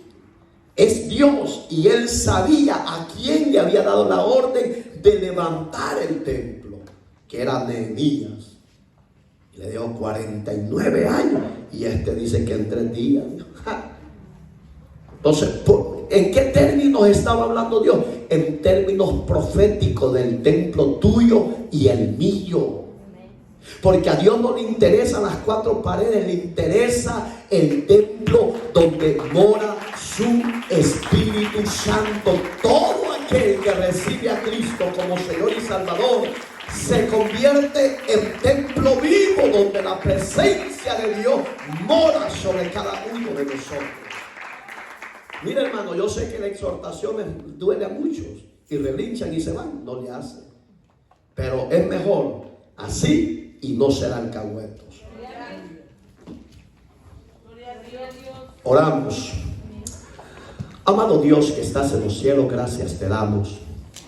es Dios y él sabía a quién le había dado la orden de levantar el templo, que era Nehemías. Le dio 49 años y este dice que en 3 días. Entonces, ¿en qué términos estaba hablando Dios? En términos proféticos del templo tuyo y el mío. Porque a Dios no le interesan las 4 paredes, le interesa el templo donde mora su Espíritu Santo. Todo aquel que recibe a Cristo como Señor y Salvador se convierte en templo vivo, donde la presencia de Dios mora sobre cada uno de nosotros. Mira, hermano, yo sé que la exhortación duele a muchos y relinchan y se van, no le hacen, pero es mejor así y no serán alcahuetos. Oramos. Amado Dios que estás en los cielos, gracias te damos.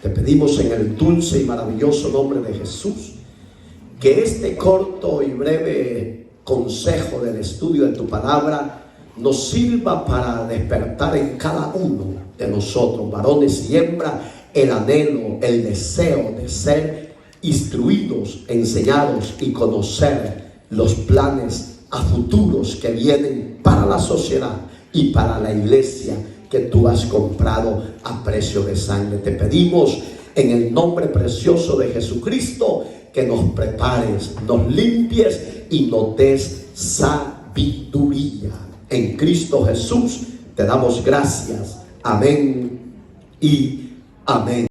Te pedimos en el dulce y maravilloso nombre de Jesús que este corto y breve consejo del estudio de tu palabra nos sirva para despertar en cada uno de nosotros, varones y hembras, el anhelo, el deseo de ser instruidos, enseñados y conocer los planes a futuros que vienen para la sociedad y para la iglesia que tú has comprado a precio de sangre. Te pedimos en el nombre precioso de Jesucristo que nos prepares, nos limpies y nos des sabiduría. En Cristo Jesús te damos gracias. Amén y amén.